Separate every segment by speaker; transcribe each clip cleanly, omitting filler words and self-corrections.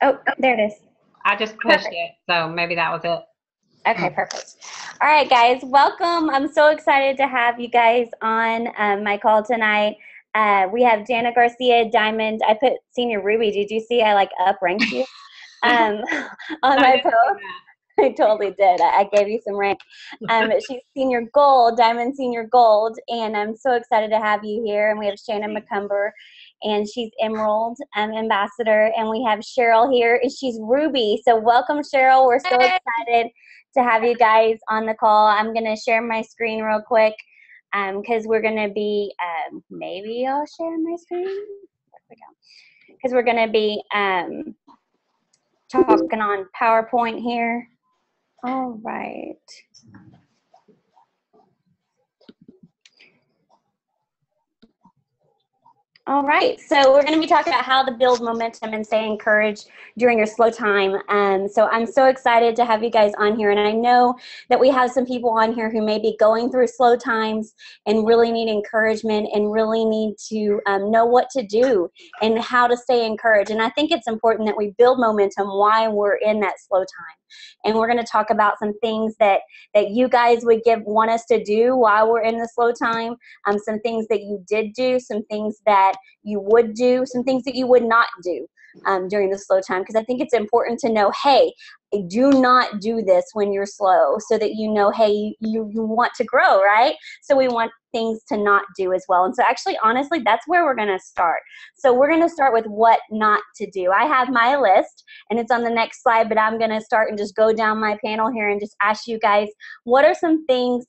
Speaker 1: Oh, there it is.
Speaker 2: I just pushed
Speaker 1: Perfect.
Speaker 2: it, so maybe that was it.
Speaker 1: Okay, perfect. All right, guys, welcome. I'm so excited to have you guys on my call tonight. We have Jana Garcia, Diamond. I put Senior Ruby. Did you see I upranked you um, on
Speaker 2: I
Speaker 1: my
Speaker 2: didn't see
Speaker 1: post? I totally did. I gave you some rank. She's Senior Gold, Diamond Senior Gold, and I'm so excited to have you here. And we have Shannon McComber, and she's Emerald Ambassador, and we have Cheryl here, and she's Ruby. So welcome, Cheryl. We're so excited to have you guys on the call. I'm going to share my screen real quick because we're going to be, maybe I'll share my screen. There we go. Because we're going to be talking on PowerPoint here. All right. All right, so we're going to be talking about how to build momentum and stay encouraged during your slow time. So I'm so excited to have you guys on here, and I know that we have some people on here who may be going through slow times and really need encouragement and really need to know what to do and how to stay encouraged. And I think it's important that we build momentum while we're in that slow time. And we're going to talk about some things that you guys would want us to do while we're in the slow time, some things that you did do, some things that you would do, some things that you would not do during the slow time, because I think it's important to know, hey, do not do this when you're slow, so that you know, hey, you want to grow, right? So we want things to not do as well. And so actually, honestly, that's where we're going to start. So we're going to start with what not to do. I have my list, and it's on the next slide, but I'm going to start and just go down my panel here and just ask you guys, what are some things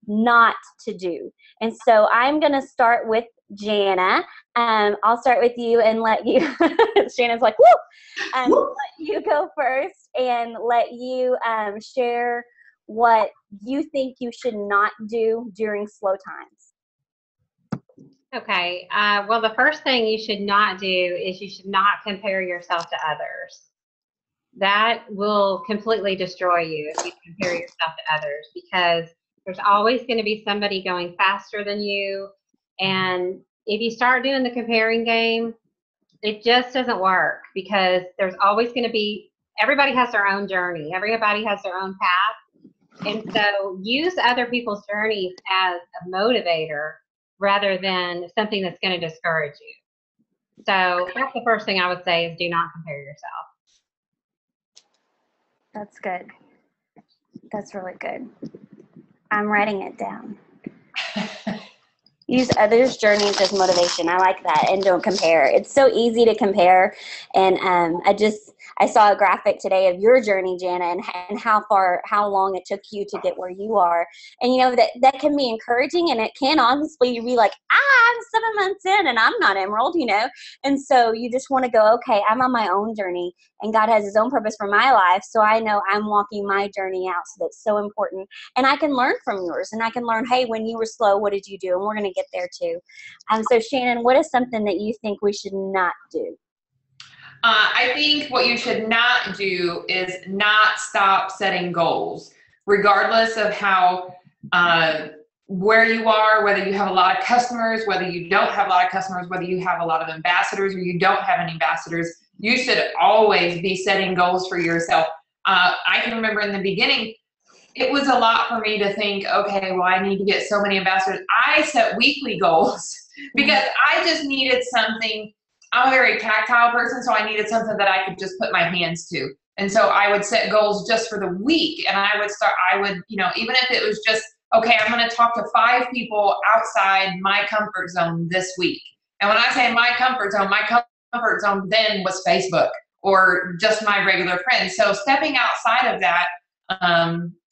Speaker 1: not to do? And so I'm going to start with Jana. I'll start with you and let you, Shannon's like, woo! Let you go first and let you share what you think you should not do during slow times.
Speaker 2: Okay. Well, the first thing you should not do is you should not compare yourself to others. That will completely destroy you if you compare yourself to others, because there's always going to be somebody going faster than you. And if you start doing the comparing game, it just doesn't work, because there's always going to be, everybody has their own journey. Everybody has their own path. And so use other people's journeys as a motivator rather than something that's going to discourage you. So that's the first thing I would say, is do not compare yourself.
Speaker 1: That's good. That's really good. I'm writing it down. Use others' journeys as motivation. I like that. And don't compare. It's so easy to compare. And I saw a graphic today of your journey, Jana, and how long it took you to get where you are. And you know, that can be encouraging, and it can honestly be like, I'm 7 months in and I'm not Emerald, you know. And so you just want to go, okay, I'm on my own journey, and God has his own purpose for my life. So I know I'm walking my journey out. So that's so important. And I can learn from yours, and I can learn, hey, when you were slow, what did you do? And we're going to get there too. So Shannon, what is something that you think we should not do?
Speaker 3: I think what you should not do is not stop setting goals, regardless of how, where you are, whether you have a lot of customers, whether you don't have a lot of customers, whether you have a lot of ambassadors or you don't have any ambassadors. You should always be setting goals for yourself. I can remember in the beginning, it was a lot for me to think, okay, well, I need to get so many ambassadors. I set weekly goals because I just needed something. I'm a very tactile person, so I needed something that I could just put my hands to. And so I would set goals just for the week, and I would, you know, even if it was just, okay, I'm going to talk to 5 people outside my comfort zone this week. And when I say my comfort zone then was Facebook or just my regular friends. So stepping outside of that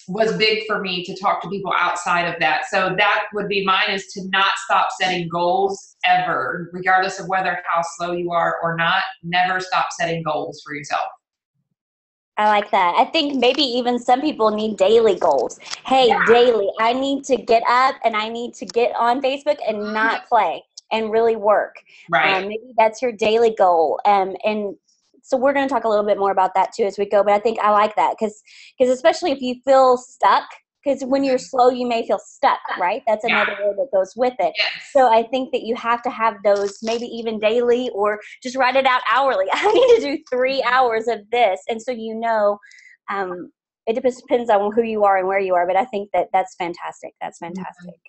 Speaker 3: was big for me, to talk to people outside of that. So that would be mine, is to not stop setting goals ever, regardless of how slow you are or not. Never stop setting goals for yourself.
Speaker 1: I like that. I think maybe even some people need daily goals. Hey, daily, I need to get up and I need to get on Facebook and not play and really work.
Speaker 3: Right.
Speaker 1: Maybe that's your daily goal. And so we're going to talk a little bit more about that too as we go. But I think I like that because especially if you feel stuck, because when you're slow, you may feel stuck, right? That's another word that goes with it.
Speaker 3: Yes.
Speaker 1: So I think that you have to have those maybe even daily, or just write it out hourly. I need to do 3 hours of this. And so, it depends on who you are and where you are, but I think that that's fantastic. That's fantastic.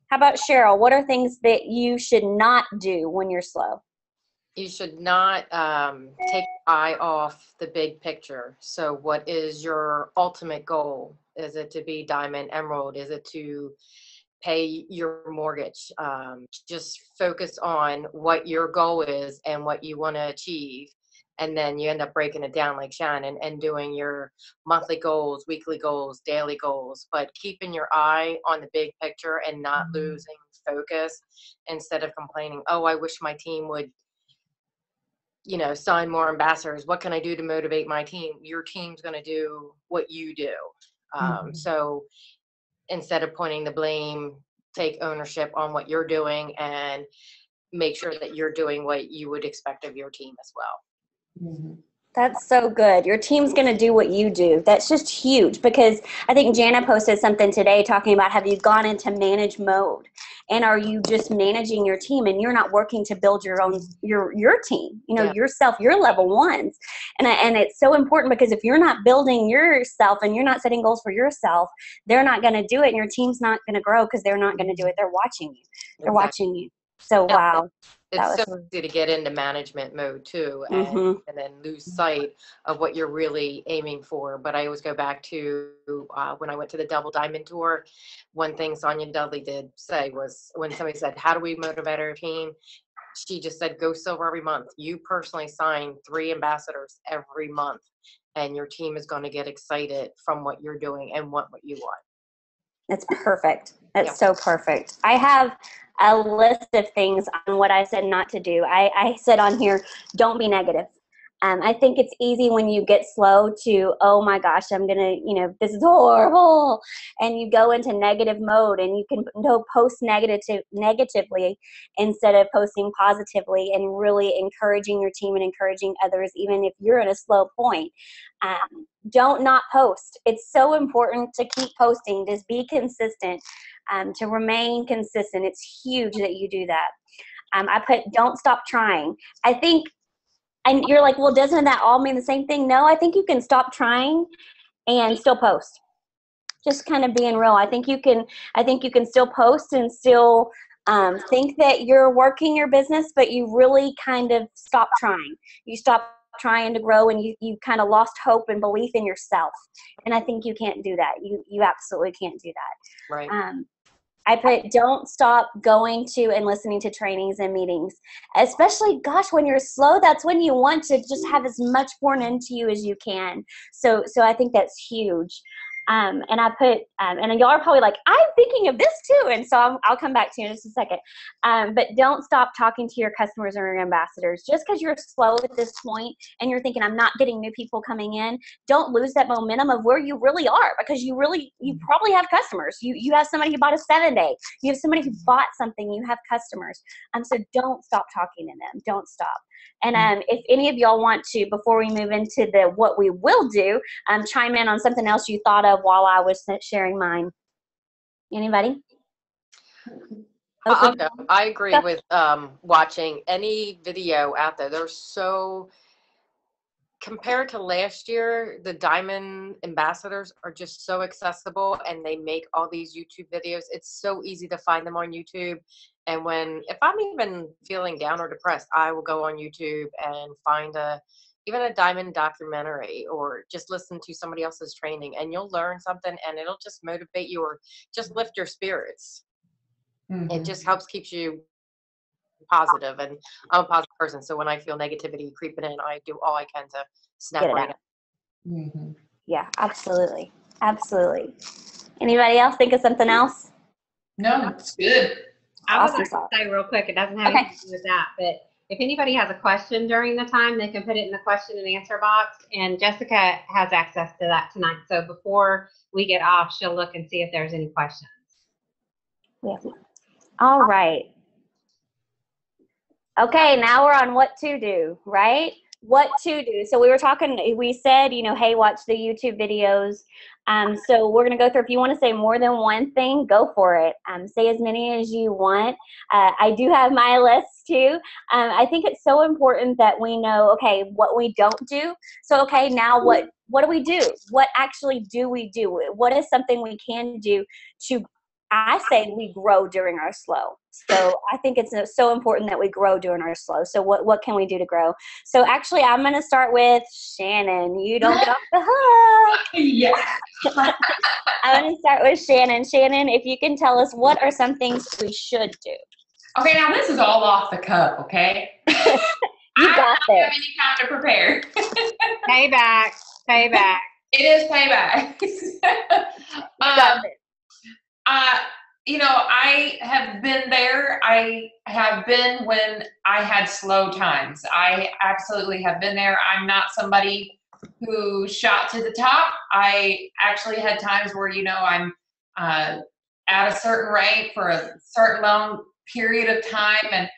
Speaker 1: How about Cheryl? What are things that you should not do when you're slow?
Speaker 4: You should not take your eye off the big picture. So what is your ultimate goal? Is it to be diamond, emerald? Is it to pay your mortgage? Just focus on what your goal is and what you want to achieve. And then you end up breaking it down like Shannon and doing your monthly goals, weekly goals, daily goals, but keeping your eye on the big picture and not losing focus instead of complaining, oh, I wish my team would, sign more ambassadors. What can I do to motivate my team? Your team's going to do what you do. So instead of pointing the blame, take ownership on what you're doing and make sure that you're doing what you would expect of your team as well.
Speaker 1: That's so good. Your team's going to do what you do. That's just huge, because I think Jana posted something today talking about, have you gone into manage mode, and are you just managing your team and you're not working to build your own, your team, yourself, your level ones. And it's so important, because if you're not building yourself and you're not setting goals for yourself, they're not going to do it, and your team's not going to grow because they're not going to do it. They're watching you. They're watching you. So, wow.
Speaker 4: It's so easy to get into management mode too, and then lose sight of what you're really aiming for. But I always go back to when I went to the Double Diamond Tour, one thing Sonia Dudley did say was, when somebody said, how do we motivate our team? She just said, go silver every month. You personally sign 3 ambassadors every month, and your team is going to get excited from what you're doing and want what you want.
Speaker 1: That's perfect. That's so perfect. I have a list of things on what I said not to do. I said on here, don't be negative. I think it's easy when you get slow to, oh my gosh, I'm going to, this is horrible. And you go into negative mode, and you can post negatively instead of posting positively, and really encouraging your team and encouraging others, even if you're at a slow point. Don't not post. It's so important to keep posting. Just be consistent, to remain consistent. It's huge that you do that. I put, don't stop trying. I think, and you're like, well, doesn't that all mean the same thing? No, I think you can stop trying and still post. Just kind of being real. I think you can still post and still think that you're working your business, but you really kind of stop trying. You stop trying to grow, and you kind of lost hope and belief in yourself. And I think you can't do that. You absolutely can't do that.
Speaker 4: Right.
Speaker 1: I put, don't stop going to and listening to trainings and meetings, especially, gosh, when you're slow, that's when you want to just have as much poured into you as you can. So I think that's huge. And I put, and y'all are probably like, I'm thinking of this too. And so I'll come back to you in just a second. But don't stop talking to your customers or your ambassadors. Just because you're slow at this point and you're thinking, I'm not getting new people coming in, don't lose that momentum of where you really are, because you probably have customers. You have somebody who bought a 7-day. You have somebody who bought something. You have customers. So don't stop talking to them. Don't stop. And if any of y'all want to, before we move into what we will do, chime in on something else you thought of while I was sharing mine. Anybody?
Speaker 4: I'll go. I agree with watching any video out there. They're so, compared to last year, the Diamond ambassadors are just so accessible, and they make all these YouTube videos. It's so easy to find them on YouTube. And if I'm even feeling down or depressed, I will go on YouTube and find even a Diamond documentary, or just listen to somebody else's training, and you'll learn something, and it'll just motivate you or just lift your spirits. It just helps keep you positive, and I'm a positive person, so when I feel negativity creeping in, I do all I can to snap right out.
Speaker 1: Yeah, absolutely. Anybody else think of something else?
Speaker 3: No, it's good.
Speaker 2: I would like to say real quick, it doesn't have anything to do with that, but if anybody has a question during the time, they can put it in the question and answer box, and Jessica has access to that tonight. So before we get off, she'll look and see if there's any questions.
Speaker 1: Yeah. All right. Okay, now we're on what to do, right? what to do. So we were talking, we said, you know, hey, watch the YouTube videos. So we're going to go through, if you want to say more than one thing, go for it. Say as many as you want. I do have my list too. I think it's so important that we know, okay, what we don't do. So, okay, now what do we do? What actually do we do? What is something we can do to, I say, we grow during our slow. So I think it's so important that we grow during our slow. So what can we do to grow? So actually, I'm going to start with Shannon. You don't get off the hook.
Speaker 3: Yeah.
Speaker 1: I'm going to start with Shannon. Shannon, if you can tell us, what are some things we should do?
Speaker 3: Okay, now this is all off the cuff, okay?
Speaker 1: You
Speaker 3: I
Speaker 1: got
Speaker 3: don't
Speaker 1: this.
Speaker 3: have any time to prepare.
Speaker 2: Payback. Payback.
Speaker 3: It is payback.
Speaker 1: You got this.
Speaker 3: You know, I have been there. I have been when I had slow times. I absolutely have been there. I'm not somebody who shot to the top. I actually had times where, you know, I'm at a certain rate for a certain long period of time. And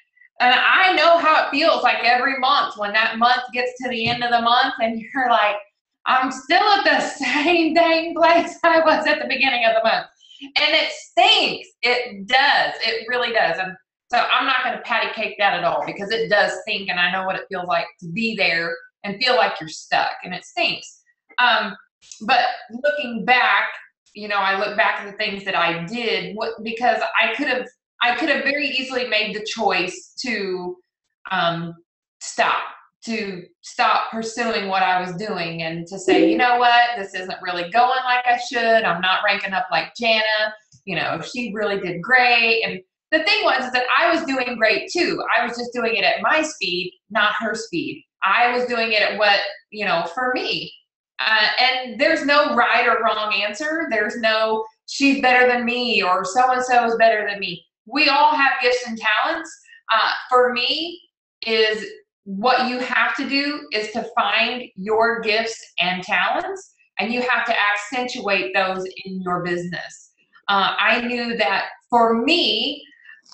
Speaker 3: I know how it feels like every month when that month gets to the end of the month and you're like, I'm still at the same dang place I was at the beginning of the month. And it stinks. It does. It really does. And so I'm not going to patty cake that at all because it does stink and I know what it feels like to be there and feel like you're stuck and it stinks. But looking back, you know, I look back at the things that I did because I could have very easily made the choice to stop pursuing what I was doing and to say, you know what, this isn't really going like I should. I'm not ranking up like Jana. You know, she really did great. And the thing was that I was doing great too. I was just doing it at my speed, not her speed. I was doing it at what, you know, for me. And there's no right or wrong answer. There's no she's better than me or so-and-so is better than me. We all have gifts and talents. For me, is what you have to do is to find your gifts and talents, and you have to accentuate those in your business. I knew that for me,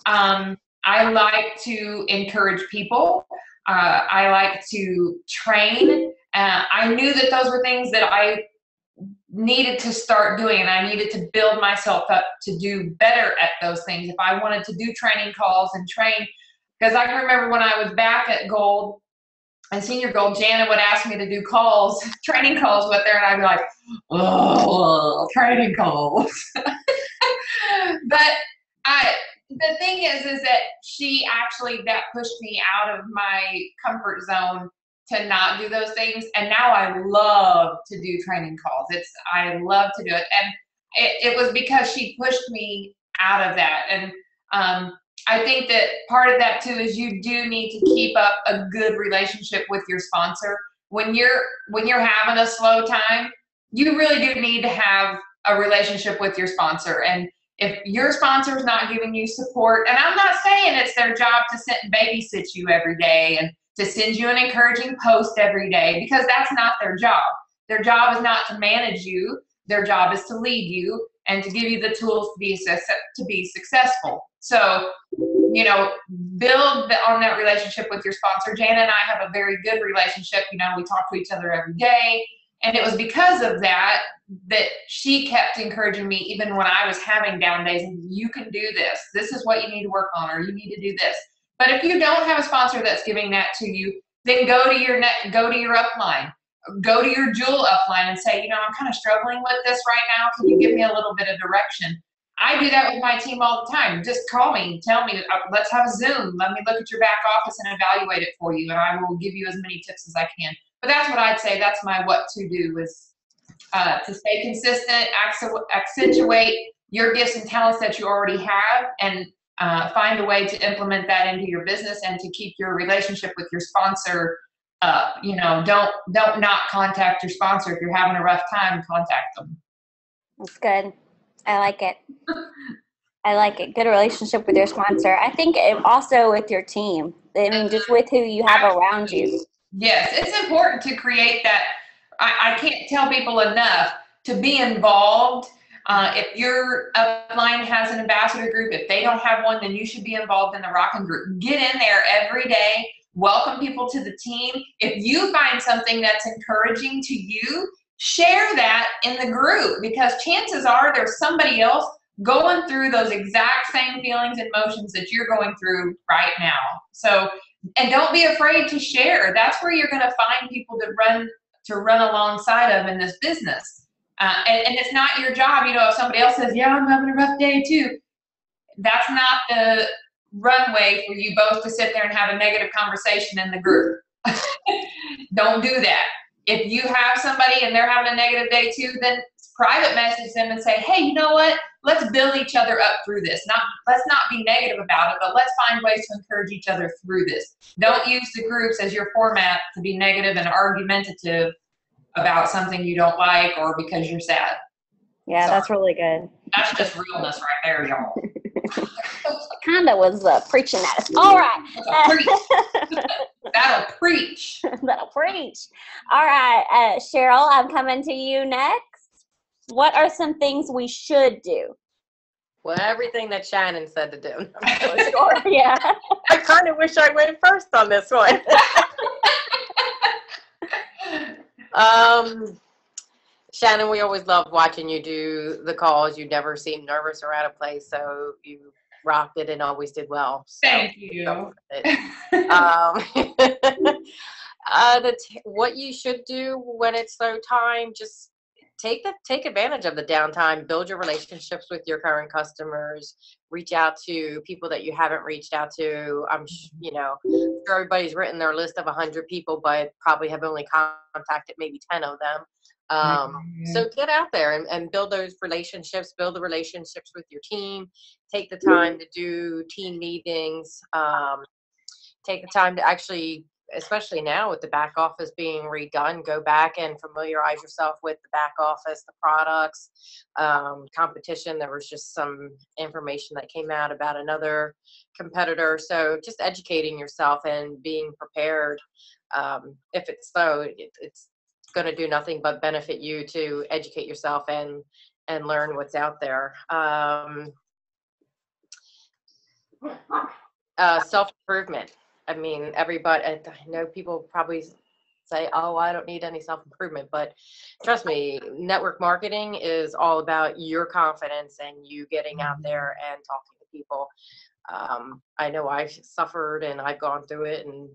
Speaker 3: I like to encourage people. I like to train. I knew that those were things that I needed to start doing, and I needed to build myself up to do better at those things. If I wanted to do training calls and train, because I can remember when I was back at Gold and Senior Gold, Jana would ask me to do calls, training calls with her, and I'd be like, oh, training calls. But the thing is that she actually, that pushed me out of my comfort zone to not do those things. And now I love to do training calls. I love to do it. And it was because she pushed me out of that. And I think that part of that too is you do need to keep up a good relationship with your sponsor. When you're having a slow time, you really do need to have a relationship with your sponsor. And if your sponsor is not giving you support, and I'm not saying it's their job to sit and babysit you every day and to send you an encouraging post every day, because that's not their job. Their job is not to manage you. Their job is to lead you and to give you the tools to be successful. So, you know, build on that relationship with your sponsor. Jana and I have a very good relationship. You know, we talk to each other every day. And it was because of that she kept encouraging me even when I was having down days. You can do this. This is what you need to work on, or you need to do this. But if you don't have a sponsor that's giving that to you, then go to your upline. Go to your Jewel upline and say, you know, I'm kind of struggling with this right now. Can you give me a little bit of direction? I do that with my team all the time. Just call me, tell me, let's have a Zoom. Let me look at your back office and evaluate it for you, and I will give you as many tips as I can. But that's what I'd say. That's my what to do is to stay consistent, accentuate your gifts and talents that you already have, and find a way to implement that into your business and to keep your relationship with your sponsor up. You know, don't not contact your sponsor. If you're having a rough time, contact them.
Speaker 1: That's good. I like it. I like it. Good relationship with your sponsor. I think also with your team. I mean, just with who you have around you.
Speaker 3: Yes, it's important to create that. I can't tell people enough to be involved. If your upline has an ambassador group, if they don't have one, then you should be involved in the Rockin' group. Get in there every day. welcome people to the team. If you find something that's encouraging to you, share that in the group, because chances are there's somebody else going through those exact same feelings and emotions that you're going through right now. So, and don't be afraid to share. That's where you're going to find people to run alongside of in this business. And it's not your job, you know, if somebody else says, yeah, I'm having a rough day too, that's not the runway for you both to sit there and have a negative conversation in the group. Don't do that. If you have somebody and they're having a negative day too, then private message them and say, hey, you know what? Let's build each other up through this. Let's not be negative about it, but let's find ways to encourage each other through this. Don't use the groups as your format to be negative and argumentative about something you don't like or because you're sad.
Speaker 1: Yeah, so that's really good.
Speaker 3: That's just realness right there, y'all.
Speaker 1: Kind of was preaching at us. All right.
Speaker 3: That'll preach.
Speaker 1: That'll preach. All right, Cheryl, I'm coming to you next. What are some things we should do?
Speaker 4: Well, everything that Shannon said to do.
Speaker 1: Sure, yeah.
Speaker 4: I kind of wish I went first on this one. Shannon, we always loved watching you do the calls. You never seemed nervous or out of place, so you rocked it and always did well. So,
Speaker 3: thank you.
Speaker 4: What you should do when it's slow time, just take advantage of the downtime, build your relationships with your current customers, reach out to people that you haven't reached out to. You know, sure everybody's written their list of 100 people, but probably have only contacted maybe 10 of them. So get out there and build those relationships, build the relationships with your team, take the time to do team meetings, take the time to actually, especially now with the back office being redone, go back and familiarize yourself with the back office, the products, competition. There was just some information that came out about another competitor. So just educating yourself and being prepared. If it's slow, it's going to do nothing but benefit you to educate yourself and learn what's out there. Self-improvement. I mean, everybody, I know people probably say, oh, I don't need any self-improvement, but trust me, network marketing is all about your confidence and you getting out there and talking to people. I know I've suffered and I've gone through it, and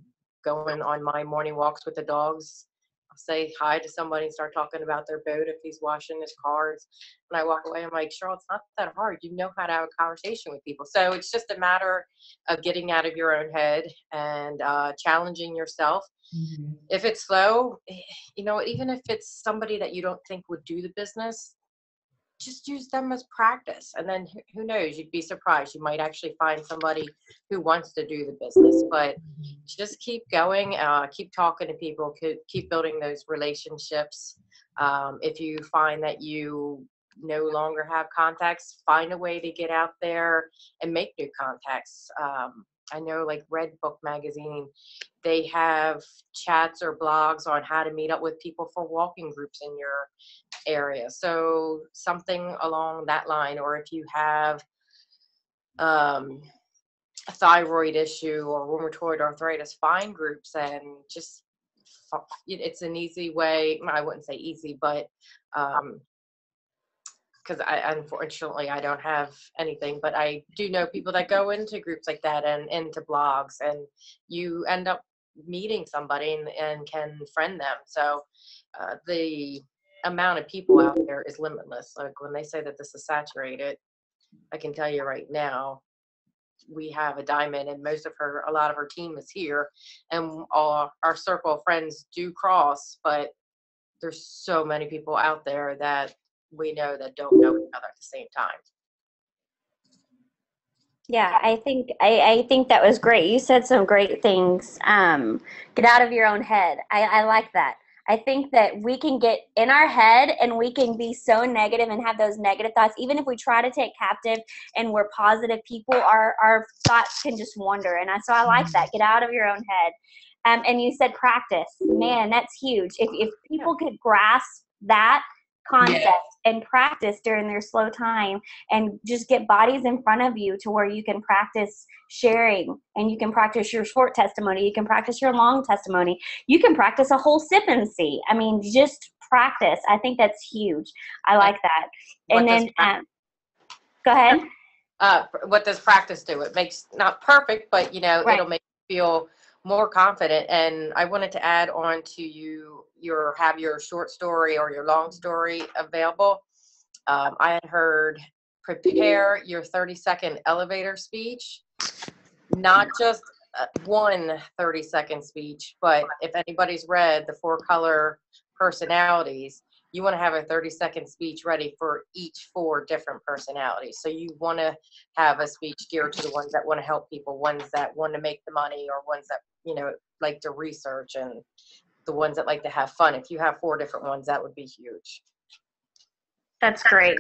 Speaker 4: going on my morning walks with the dogs, I'll say hi to somebody and start talking about their boat if he's washing his cars. And I walk away, I'm like, Cheryl, it's not that hard. You know how to have a conversation with people. So it's just a matter of getting out of your own head and challenging yourself. Mm-hmm. If it's slow, you know, even if it's somebody that you don't think would do the business, just use them as practice. And then who knows, you'd be surprised. You might actually find somebody who wants to do the business. But just keep going, keep talking to people, keep building those relationships. If you find that you no longer have contacts, find a way to get out there and make new contacts. I know, like Red Book magazine, they have chats or blogs on how to meet up with people for walking groups in your area. So something along that line. Or if you have a thyroid issue or rheumatoid arthritis, find groups and just, it's an easy way. I wouldn't say easy, but because unfortunately I don't have anything, but I do know people that go into groups like that and into blogs, and you end up meeting somebody and can friend them. So the amount of people out there is limitless. Like when they say that this is saturated, I can tell you right now, we have a Diamond, and a lot of her team is here, and all our circle of friends do cross, but there's so many people out there that we know that don't know each other at the same time.
Speaker 1: Yeah, I think that was great. You said some great things. Get out of your own head. I like that. I think that we can get in our head and we can be so negative and have those negative thoughts. Even if we try to take captive and we're positive people, our thoughts can just wander. And so I like that. Get out of your own head. And you said practice. Man, that's huge. If people could grasp that, concepts and practice during their slow time, and just get bodies in front of you to where you can practice sharing, and you can practice your short testimony, you can practice your long testimony, you can practice a whole sip and see. I mean, just practice. I think that's huge. I like that. And then go ahead.
Speaker 4: What does practice do? It makes, not perfect, but, you know, it'll make you feel more confident. And I wanted to add on to have your short story or your long story available. I had heard prepare your 30-second elevator speech, not just one 30-second speech, but if anybody's read the 4-color personalities, you want to have a 30-second speech ready for each 4 different personalities. So you want to have a speech geared to the ones that want to help people, ones that want to make the money, or ones that, you know, like to research, and the ones that like to have fun. If you have 4 different ones, that would be huge.
Speaker 1: That's great.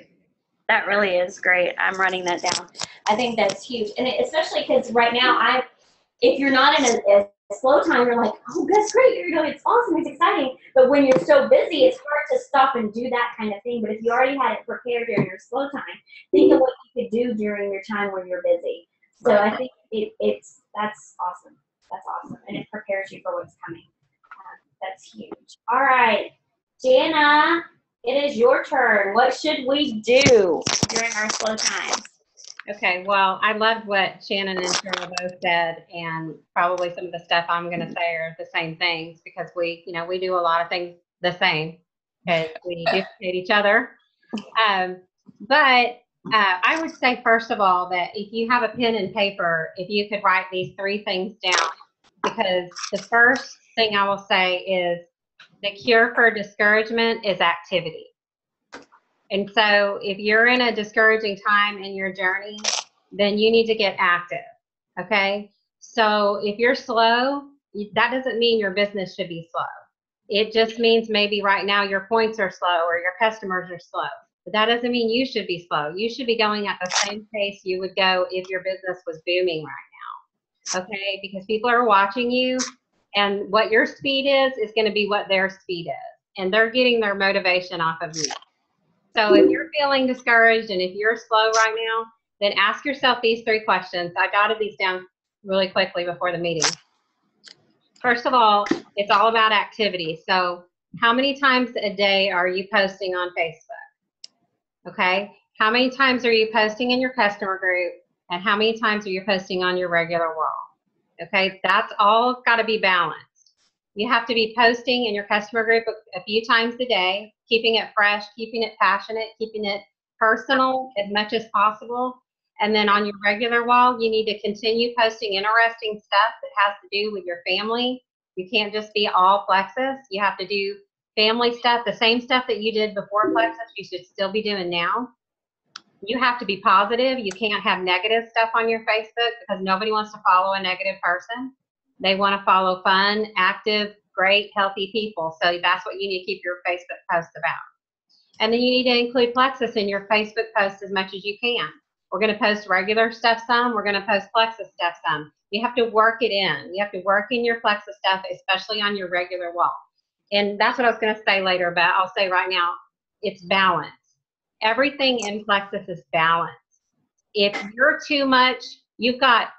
Speaker 1: That really is great. I'm writing that down. I think that's huge. And especially because right now, if you're not in a slow time, you're like, oh, that's great. You know, it's awesome. It's exciting. But when you're so busy, it's hard to stop and do that kind of thing. But if you already had it prepared during your slow time, think of what you could do during your time when you're busy. So I think that's awesome. That's awesome. And it prepares you for what's coming. That's huge. All right, Jana, it is your turn. What should we do during our slow times?
Speaker 2: Okay, well, I loved what Shannon and Cheryl both said, and probably some of the stuff I'm going to say are the same things, because we do a lot of things the same, because we duplicate each other. But I would say, first of all, that if you have a pen and paper, if you could write these 3 things down, because the first thing I will say is the cure for discouragement is activity. And so if you're in a discouraging time in your journey, then you need to get active, okay? So if you're slow, that doesn't mean your business should be slow. It just means maybe right now your points are slow or your customers are slow. But that doesn't mean you should be slow. You should be going at the same pace you would go if your business was booming right now, okay? Because people are watching you, and what your speed is going to be what their speed is. And they're getting their motivation off of you. So if you're feeling discouraged and if you're slow right now, then ask yourself these 3 questions. I jotted these down really quickly before the meeting. First of all, it's all about activity. So how many times a day are you posting on Facebook? Okay. How many times are you posting in your customer group? And how many times are you posting on your regular wall? Okay. That's all got to be balanced. You have to be posting in your customer group a few times a day, keeping it fresh, keeping it passionate, keeping it personal as much as possible. And then on your regular wall, you need to continue posting interesting stuff that has to do with your family. You can't just be all Plexus. You have to do family stuff, the same stuff that you did before Plexus, you should still be doing now. You have to be positive. You can't have negative stuff on your Facebook, because nobody wants to follow a negative person. They want to follow fun, active, great, healthy people. So that's what you need to keep your Facebook posts about. And then you need to include Plexus in your Facebook posts as much as you can. We're going to post regular stuff some. We're going to post Plexus stuff some. You have to work it in. You have to work in your Plexus stuff, especially on your regular wall. And that's what I was going to say later, but I'll say right now, it's balance. Everything in Plexus is balance. If you're too much, you've got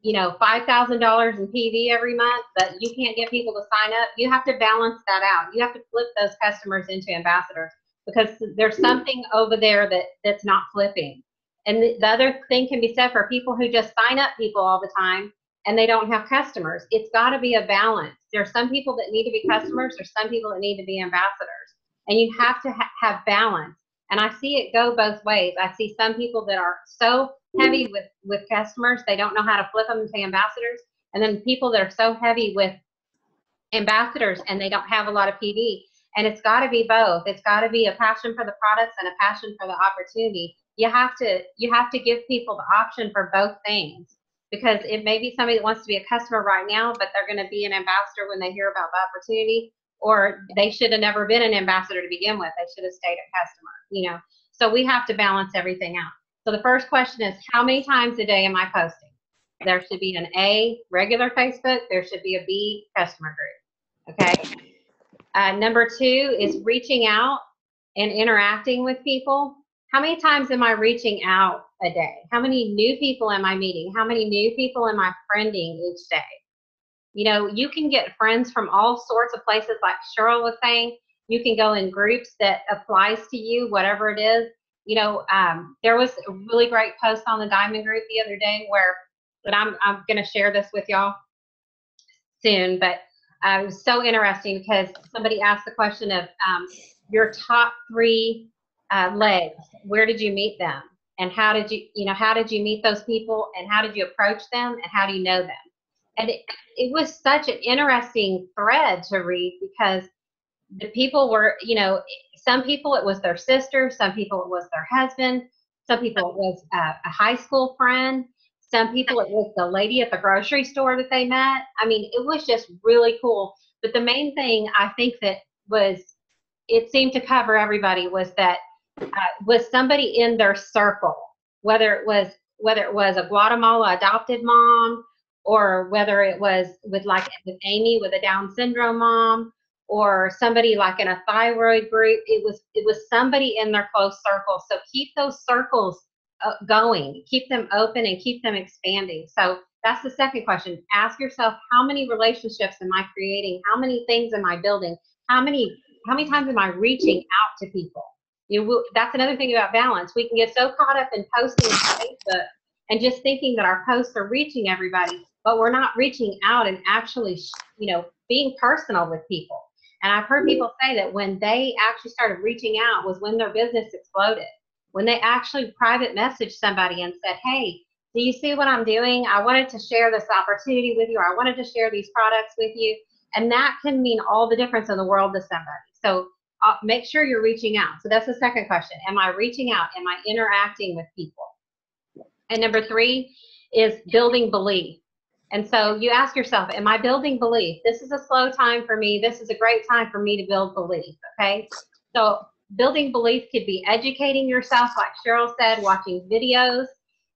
Speaker 2: $5,000 in PV every month, but you can't get people to sign up. You have to balance that out. You have to flip those customers into ambassadors, because there's something over there that's not flipping. And the other thing can be said for people who just sign up people all the time and they don't have customers. It's got to be a balance. There's some people that need to be customers. There's some people that need to be ambassadors. And you have to have balance. And I see it go both ways. I see some people that are so heavy with customers, they don't know how to flip them into ambassadors. And then people that are so heavy with ambassadors and they don't have a lot of PD. And it's got to be both. It's got to be a passion for the products and a passion for the opportunity. You have to give people the option for both things, because it may be somebody that wants to be a customer right now, but they're going to be an ambassador when they hear about the opportunity, or they should have never been an ambassador to begin with. They should have stayed a customer, So we have to balance everything out. So the first question is, how many times a day am I posting? There should be an A, regular Facebook. There should be a B, customer group. Okay. Number 2 is reaching out and interacting with people, how many times am I reaching out a day? How many new people am I meeting? How many new people am I friending each day? You know, you can get friends from all sorts of places, like Cheryl was saying. You can go in groups that applies to you, whatever it is. You know, there was a really great post on the Diamond group the other day where, but I'm going to share this with y'all soon, but it was so interesting because somebody asked the question of your top 3 legs. Where did you meet them? And how did you meet those people? And how did you approach them? And how do you know them? And it was such an interesting thread to read, because the people were, you know, some people it was their sister, some people it was their husband, some people it was a high school friend, some people it was the lady at the grocery store that they met. I mean, it was just really cool. But the main thing I think that it seemed to cover everybody was that was somebody in their circle, whether it was a Guatemala adopted mom, or whether it was with Amy with a Down syndrome mom, or somebody like in a thyroid group. It was somebody in their close circle. So keep those circles going, keep them open, and keep them expanding. So that's the second question. Ask yourself, how many relationships am I creating? How many things am I building? How many times am I reaching out to people? That's another thing about balance. We can get so caught up in posting on Facebook and just thinking that our posts are reaching everybody, but we're not reaching out and actually, being personal with people. And I've heard people say that when they actually started reaching out was when their business exploded. When they actually private messaged somebody and said, hey, do you see what I'm doing? I wanted to share this opportunity with you, or I wanted to share these products with you. And that can mean all the difference in the world to somebody. So make sure you're reaching out. So that's the second question. Am I reaching out? Am I interacting with people? And number 3 is building belief. And so you ask yourself, am I building belief? This is a slow time for me. This is a great time for me to build belief, okay? So building belief could be educating yourself, like Cheryl said, watching videos.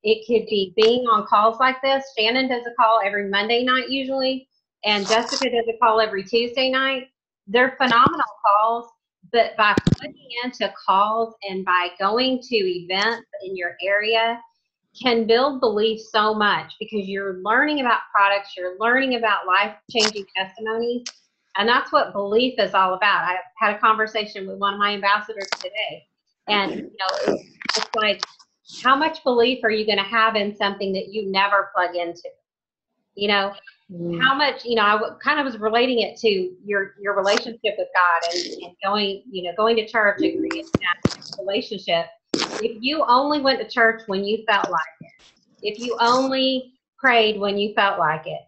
Speaker 2: It could be being on calls like this. Shannon does a call every Monday night usually, and Jessica does a call every Tuesday night. They're phenomenal calls, but by plugging into calls and by going to events in your area can build belief so much, because you're learning about products, you're learning about life-changing testimonies, and that's what belief is all about. I had a conversation with one of my ambassadors today, and it's like, how much belief are you going to have in something that you never plug into? How much, I kind of was relating it to your relationship with God and going to church and creating that relationship. If you only went to church when you felt like it, if you only prayed when you felt like it,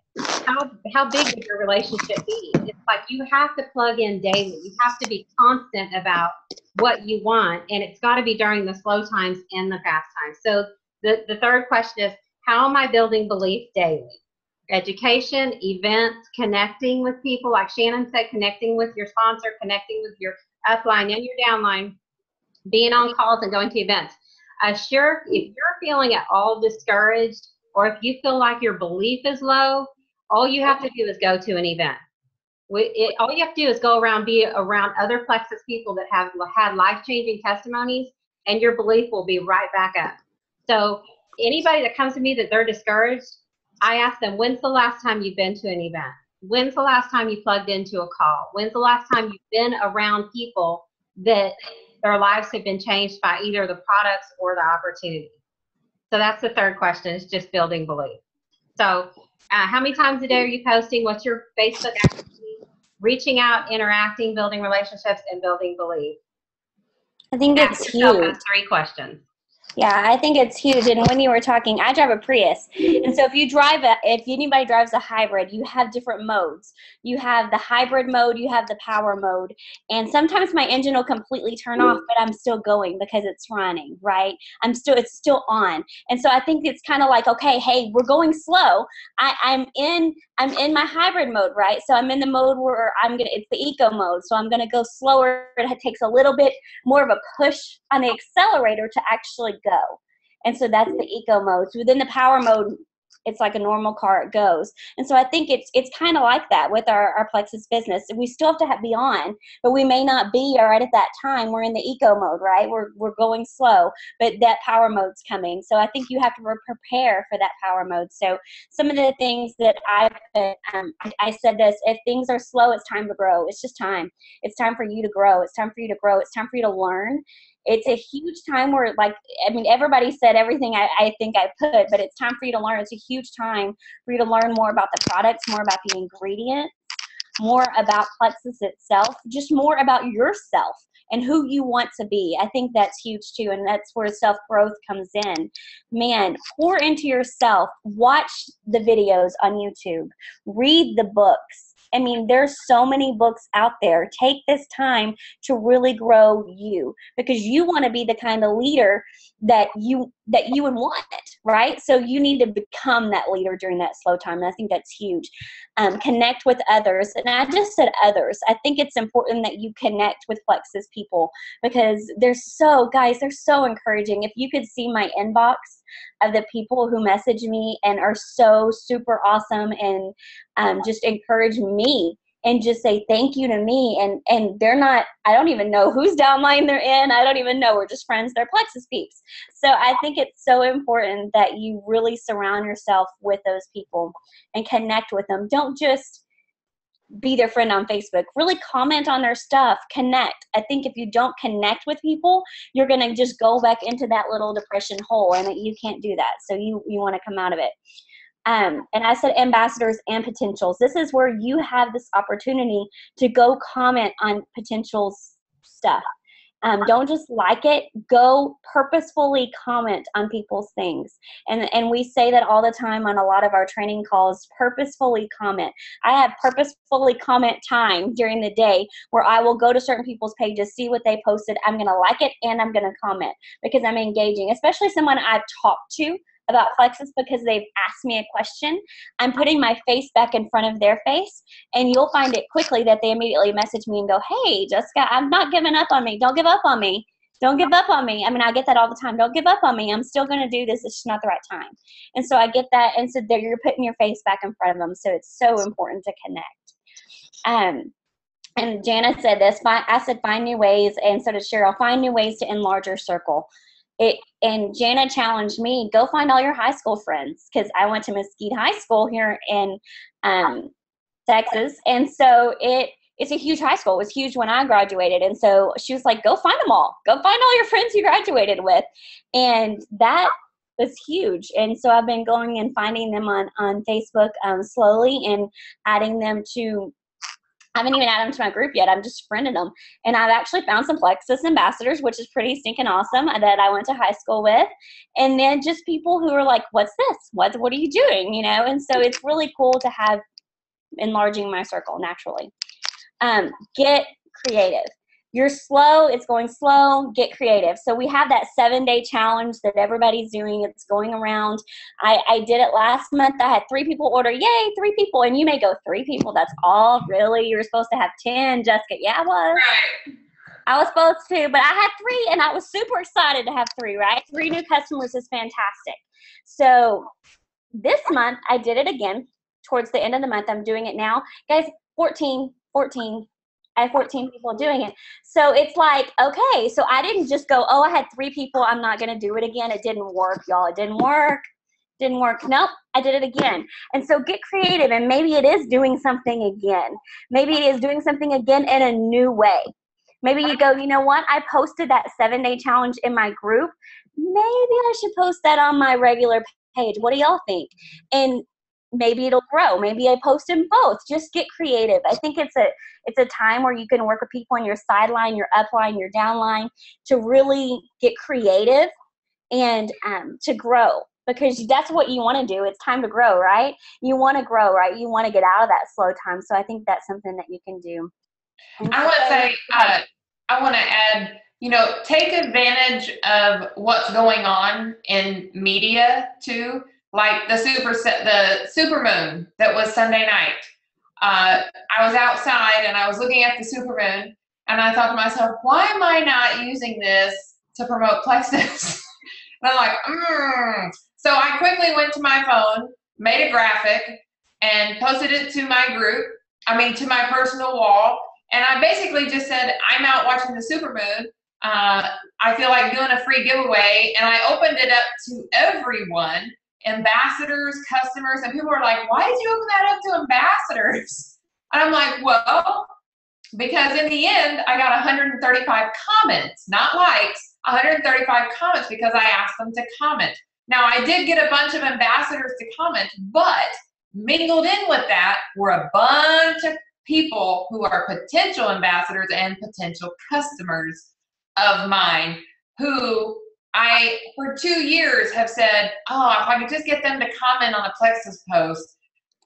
Speaker 2: how big would your relationship be? It's like you have to plug in daily. You have to be constant about what you want, and it's got to be during the slow times and the fast times. So the third question is, how am I building belief daily? Education, events, connecting with people, like Shannon said, connecting with your sponsor, connecting with your upline and your downline, being on calls and going to events. If you're feeling at all discouraged, or if you feel like your belief is low, all you have to do is go to an event. All you have to do is be around other Plexus people that have had life-changing testimonies, and your belief will be right back up. So anybody that comes to me that they're discouraged, I ask them, when's the last time you've been to an event? When's the last time you plugged into a call? When's the last time you've been around people that their lives have been changed by either the products or the opportunity? So that's the third question, is just building belief. So how many times a day are you posting? What's your Facebook activity? Reaching out, interacting, building relationships, and building belief.
Speaker 1: I think it's huge.
Speaker 2: Those 3 questions.
Speaker 1: Yeah, I think it's huge. And when you were talking, I drive a Prius. And so if anybody drives a hybrid, you have different modes. You have the hybrid mode, you have the power mode. And sometimes my engine will completely turn off, but I'm still going because it's running, right? It's still on. And so I think it's kind of like, okay, hey, we're going slow. I'm in my hybrid mode, right? So I'm in the mode where it's the eco mode. So I'm gonna go slower. It takes a little bit more of a push on the accelerator to actually go. And so that's the eco mode. So within the power mode, It's like a normal car, it goes. And so I think it's kind of like that with our Plexus business. We still have to be on, but we may not be right at that time. We're in the eco mode, right? We're going slow, but that power mode's coming. So I think you have to prepare for that power mode. So some of the things that I put, I said this, if things are slow, it's time to grow. It's just time. It's time for you to grow. It's time for you to grow. It's time for you to learn. It's a huge time where, like, I mean, everybody said everything I think I put, but it's time for you to learn. It's a huge time for you to learn more about the products, more about the ingredients, more about Plexus itself, just more about yourself and who you want to be. I think that's huge too, and that's where self-growth comes in. Man, pour into yourself. Watch the videos on YouTube. Read the books. I mean, there's so many books out there. Take this time to really grow you, because you want to be the kind of leader that you would want, right? So you need to become that leader during that slow time. And I think that's huge. Connect with others. And I just said others. I think it's important that you connect with Plexus people, because they're so encouraging. If you could see my inbox of the people who message me and are so super awesome and just encourage me and just say thank you to me, and they're not, I don't even know whose downline they're in. I don't even know. We're just friends. They're Plexus peeps. So I think it's so important that you really surround yourself with those people and connect with them. Don't just be their friend on Facebook. Really comment on their stuff. Connect. I think if you don't connect with people, you're going to just go back into that little depression hole, and you can't do that. So you want to come out of it. And I said ambassadors and potentials. This is where you have this opportunity to go comment on potentials stuff. Don't just like it. Go purposefully comment on people's things. And we say that all the time on a lot of our training calls, purposefully comment. I have purposefully comment time during the day where I will go to certain people's pages, see what they posted. I'm going to like it and I'm going to comment because I'm engaging, especially someone I've talked to about Plexus because they've asked me a question. I'm putting my face back in front of their face, and you'll find it quickly that they immediately message me and go, hey, Jessica, I'm not giving up on me. Don't give up on me. Don't give up on me. I mean, I get that all the time. Don't give up on me. I'm still going to do this. It's just not the right time. And so I get that. And so there you're putting your face back in front of them. So it's so important to connect. And Jana said this. I said find new ways, and so did Cheryl. Find new ways to enlarge your circle. And Jana challenged me, go find all your high school friends, because I went to Mesquite High School here in Texas. And so it's a huge high school. It was huge when I graduated. And so she was like, go find them all. Go find all your friends you graduated with. And that was huge. And so I've been going and finding them on Facebook slowly and adding them to, I haven't even added them to my group yet. I'm just friending them. And I've actually found some Plexus ambassadors, which is pretty stinking awesome, that I went to high school with. And then just people who are like, what's this? What are you doing? You know? And so it's really cool to have enlarging my circle naturally. Get creative. You're slow. It's going slow. Get creative. So we have that 7-day challenge that everybody's doing. It's going around. I did it last month. I had 3 people order. Yay, 3 people. And you may go, 3 people? That's all? Really? You were supposed to have 10, Jessica. Yeah, I was.
Speaker 3: Right.
Speaker 1: I was supposed to, but I had 3, and I was super excited to have 3, right? 3 new customers is fantastic. So this month, I did it again. Towards the end of the month, I'm doing it now. Guys, 14. I have 14 people doing it. So it's like, okay, so I didn't just go, oh, I had 3 people. I'm not going to do it again. It didn't work, y'all. It didn't work. Didn't work. Nope, I did it again. And so get creative, and maybe it is doing something again. Maybe it is doing something again in a new way. Maybe you go, you know what? I posted that 7-day challenge in my group. Maybe I should post that on my regular page. What do y'all think? And maybe it'll grow. Maybe I post them both. Just get creative. I think it's a time where you can work with people on your sideline, your upline, your downline, to really get creative and to grow, because that's what you want to do. It's time to grow, right? You want to grow, right? You want to get out of that slow time. So I think that's something that you can do. And
Speaker 3: I want to say, I want to add, take advantage of what's going on in media too. Like the supermoon that was Sunday night. I was outside and I was looking at the supermoon, and I thought to myself, why am I not using this to promote Plexus? And I'm like, So I quickly went to my phone made a graphic, and posted it to my group, to my personal wall. And I basically just said, I'm out watching the supermoon. I feel like doing a free giveaway. And I opened it up to everyone, ambassadors, customers, and people were like, why did you open that up to ambassadors? And I'm like, well, because in the end, I got 135 comments, not likes, 135 comments because I asked them to comment. Now, I did get a bunch of ambassadors to comment, but mingled in with that were a bunch of people who are potential ambassadors and potential customers of mine who I, for 2 years, have said, oh, if I could just get them to comment on a Plexus post,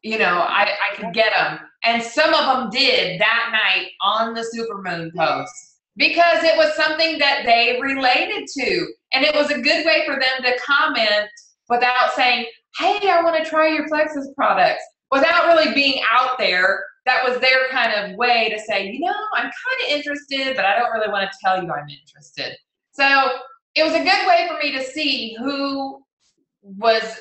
Speaker 3: I could get them. And some of them did that night on the supermoon post because it was something that they related to. And it was a good way for them to comment without saying, hey, I want to try your Plexus products, without really being out there. That was their kind of way to say, I'm kind of interested, but I don't really want to tell you I'm interested. So it was a good way for me to see who was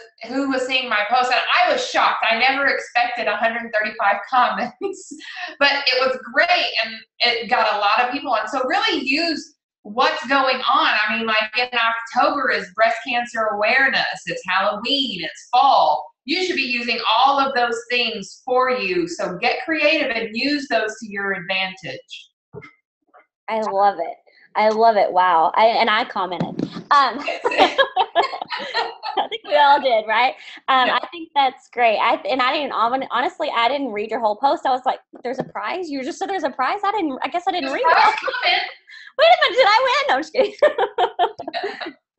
Speaker 3: seeing my post. And I was shocked. I never expected 135 comments, but it was great. And it got a lot of people on. So really use what's going on. Like in October is breast cancer awareness. It's Halloween. It's fall. You should be using all of those things for you. So get creative and use those to your advantage.
Speaker 1: I love it. I love it. Wow. I commented. I think we all did, right?
Speaker 3: Yeah.
Speaker 1: I think that's great. I didn't read your whole post. I was like, there's a prize? You just said there's a prize? I guess I didn't read it. Wait a minute, did I win? No, I'm just kidding.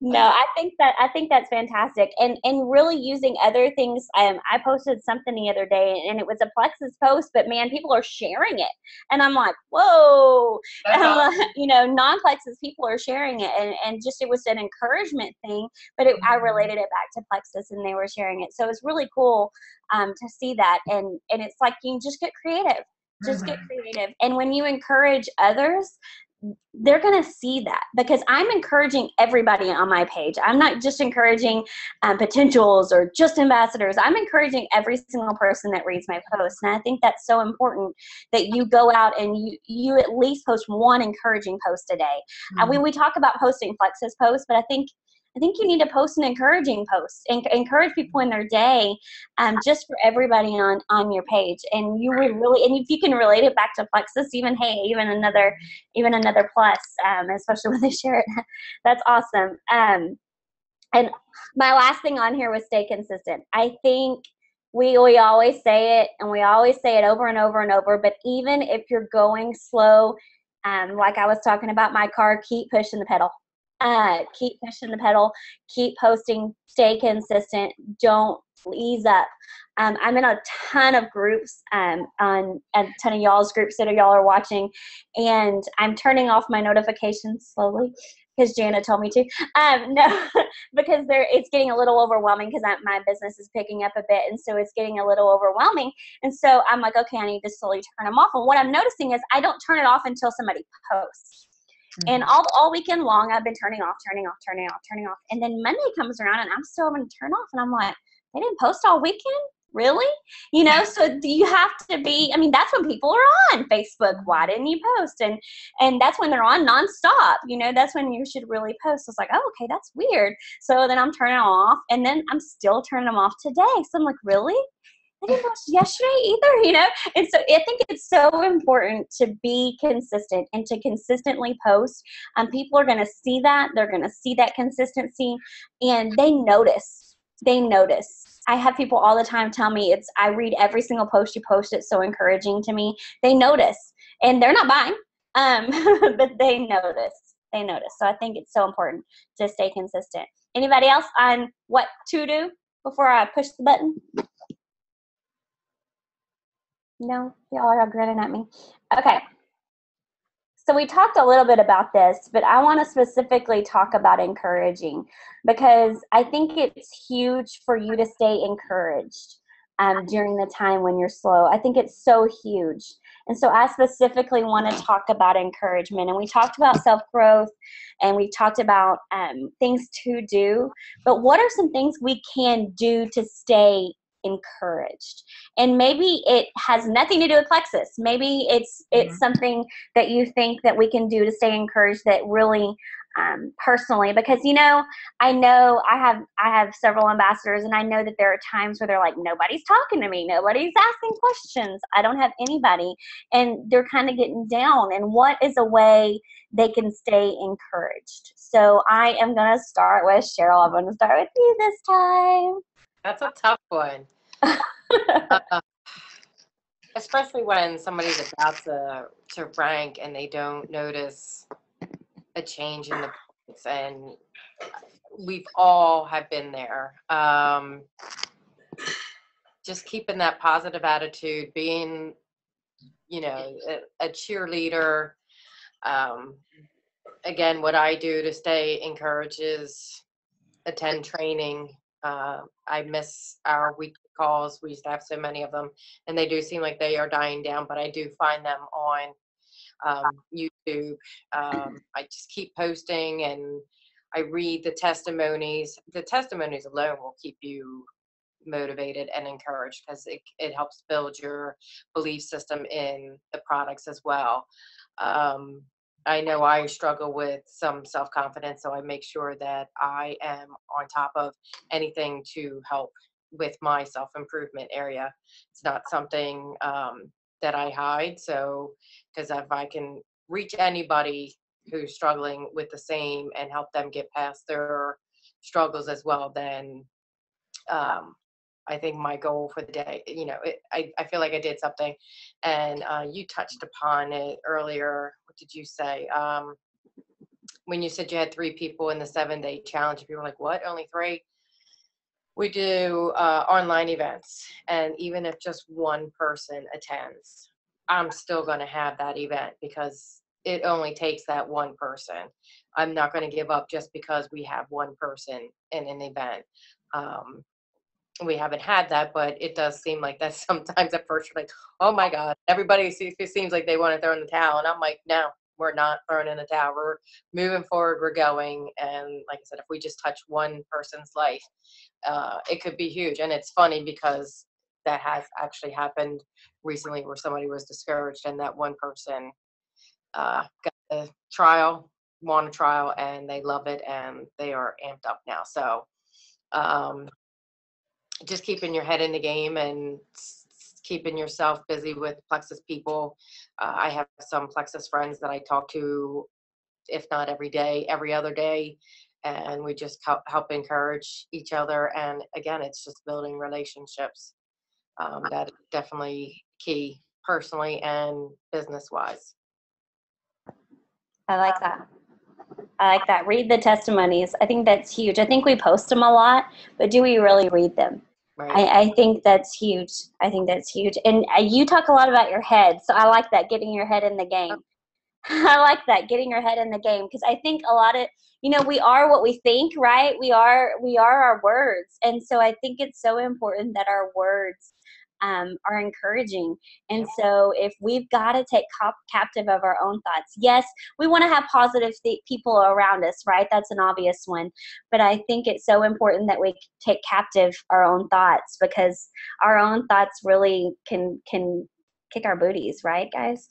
Speaker 1: No, I think that's fantastic. And really using other things. I posted something the other day and it was a Plexus post, but man, people are sharing it. And I'm like, whoa. Awesome. Non-Plexus people are sharing it. And just, it was an encouragement thing, but I related it back to Plexus and they were sharing it. So it's really cool to see that. And it's like, you just get creative. Just get creative. And when you encourage others, they're going to see that, because I'm encouraging everybody on my page. I'm not just encouraging potentials or just ambassadors. I'm encouraging every single person that reads my post. And I think that's so important that you go out and you at least post one encouraging post a day. We talk about posting Plexus posts, but I think you need to post an encouraging post and encourage people in their day, just for everybody on your page. And you would really, and if you can relate it back to Plexus, even another plus, especially when they share it. That's awesome. And my last thing on here was stay consistent. I think we always say it, and we always say it over and over and over, but even if you're going slow, like I was talking about my car, keep pushing the pedal. Keep pushing the pedal, keep posting, stay consistent, don't ease up. I'm in a ton of groups, on a ton of y'all's groups that y'all are watching, and I'm turning off my notifications slowly because Jana told me to. No, because it's getting a little overwhelming because my business is picking up a bit, and so it's getting a little overwhelming. And so I'm like, okay, I need to slowly turn them off. And what I'm noticing is I don't turn it off until somebody posts. And all weekend long, I've been turning off. And then Monday comes around and I'm still having to turn off. And I'm like, they didn't post all weekend? Really? So you have to be, that's when people are on Facebook. Why didn't you post? And that's when they're on nonstop. That's when you should really post. It's like, oh, okay, that's weird. So then I'm turning them off, and then I'm still turning them off today. So I'm like, really? I didn't post yesterday either, And so I think it's so important to be consistent and to consistently post. People are going to see that. They're going to see that consistency, and they notice. I have people all the time tell me I read every single post you post. It's so encouraging to me. They notice, and they're not buying, but they notice. So I think it's so important to stay consistent. Anybody else on what to do before I push the button? No, y'all are grinning at me. Okay. So we talked a little bit about this, but I want to specifically talk about encouraging, because I think it's huge for you to stay encouraged during the time when you're slow. I think it's so huge. And so I specifically want to talk about encouragement. And we talked about self-growth, and we talked about things to do. But what are some things we can do to stay encouraged. And maybe it has nothing to do with plexus. Maybe it's something that you think that we can do to stay encouraged that really personally, because I know I have several ambassadors, and I know that there are times where they're like, nobody's talking to me, nobody's asking questions, I don't have anybody, and they're kind of getting down. And what is a way they can stay encouraged? So I am going to start with Cheryl. I'm going to start with you this time.
Speaker 4: That's a tough one. Especially when somebody's about to rank and they don't notice a change in the points, and we've all have been there. Just keeping that positive attitude, being, a cheerleader. Again, what I do to stay encouraged is attend training. I miss our weekly calls. We used to have so many of them, and they do seem like they are dying down, but I do find them on YouTube. I just keep posting, and I read the testimonies. The testimonies alone will keep you motivated and encouraged, because it helps build your belief system in the products as well. I know I struggle with some self-confidence, so I make sure that I am on top of anything to help with my self-improvement area. It's not something that I hide, so because if I can reach anybody who's struggling with the same and help them get past their struggles as well, then I think my goal for the day, I feel like I did something. And you touched upon it earlier. What did you say? When you said you had 3 people in the 7-day challenge, people were like, what, only 3? We do online events. And even if just one person attends, I'm still going to have that event, because it only takes that one person. I'm not going to give up just because we have one person in an event. We haven't had that, but it does seem like that sometimes. At first you're like, oh my God, everybody seems like they want to throw in the towel. And I'm like, no, we're not throwing in the towel. We're moving forward, we're going. And like I said, if we just touch one person's life, it could be huge. And it's funny because that has actually happened recently, where somebody was discouraged, and that one person got a trial, won a trial, and they love it, and they are amped up now. So just keeping your head in the game and keeping yourself busy with Plexus people. I have some Plexus friends that I talk to, if not every day, every other day, and we just help encourage each other. And again, it's just building relationships. That is definitely key, personally and business-wise.
Speaker 1: I like that. Read the testimonies. I think that's huge. I think we post them a lot, but do we really read them?
Speaker 4: Right.
Speaker 1: I think that's huge. And you talk a lot about your head, so I like that, getting your head in the game. I like that, getting your head in the game, because I think a lot of, we are what we think, right? We are our words. And so I think it's so important that our words are encouraging. And so if we've got to take captive of our own thoughts, yes, we want to have positive people around us, right? That's an obvious one. But I think it's so important that we take captive our own thoughts, because our own thoughts really can kick our booties, right, guys?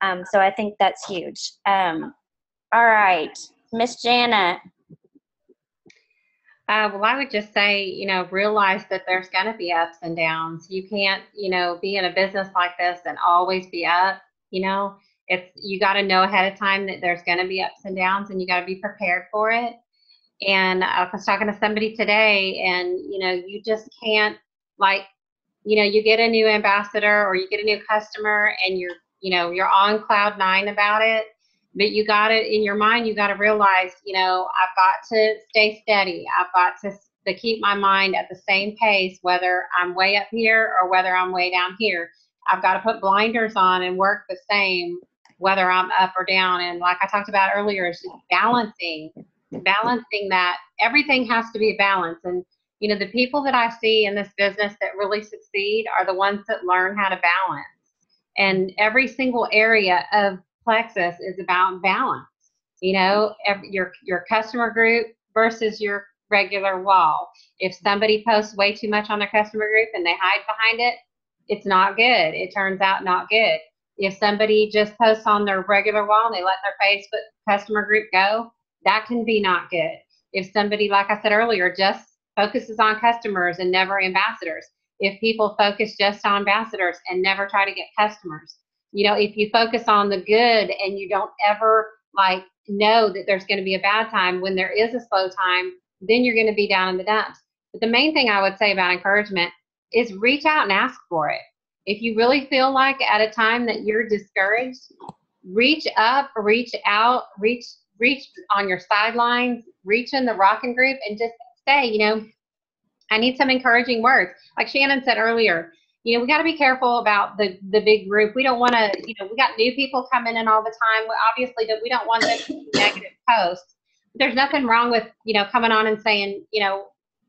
Speaker 1: So I think that's huge. All right, Miss Jana.
Speaker 2: Well, I would just say, realize that there's going to be ups and downs. You can't, be in a business like this and always be up. You got to know ahead of time that there's going to be ups and downs, and you got to be prepared for it. And I was talking to somebody today, and, you just can't, you get a new ambassador or you get a new customer, and you're on cloud 9 about it. But you got it in your mind, you got to realize, I've got to stay steady. I've got to keep my mind at the same pace, whether I'm way up here or whether I'm way down here. I've got to put blinders on and work the same, whether I'm up or down. And like I talked about earlier, it's just balancing that. Everything has to be a balance. And, the people that I see in this business that really succeed are the ones that learn how to balance. And every single area of Plexus is about balance. Your customer group versus your regular wall. If somebody posts way too much on their customer group and they hide behind it, it's not good. It turns out not good. If somebody just posts on their regular wall and they let their Facebook customer group go, that can be not good. If somebody, like I said earlier, just focuses on customers and never ambassadors, if people focus just on ambassadors and never try to get customers, you know, if you focus on the good and you don't ever like know that there's going to be a bad time, when there is a slow time, then you're going to be down in the dumps. But the main thing I would say about encouragement is reach out and ask for it. If you really feel like at a time that you're discouraged, reach up, reach out, reach on your sidelines, reach in the rocking group and just say, you know, I need some encouraging words. Like Shannon said earlier, you know, we got to be careful about the big group. We don't want to, you know, we got new people coming in all the time. Obviously, we don't want them to negative posts. There's nothing wrong with, you know, coming on and saying, you know,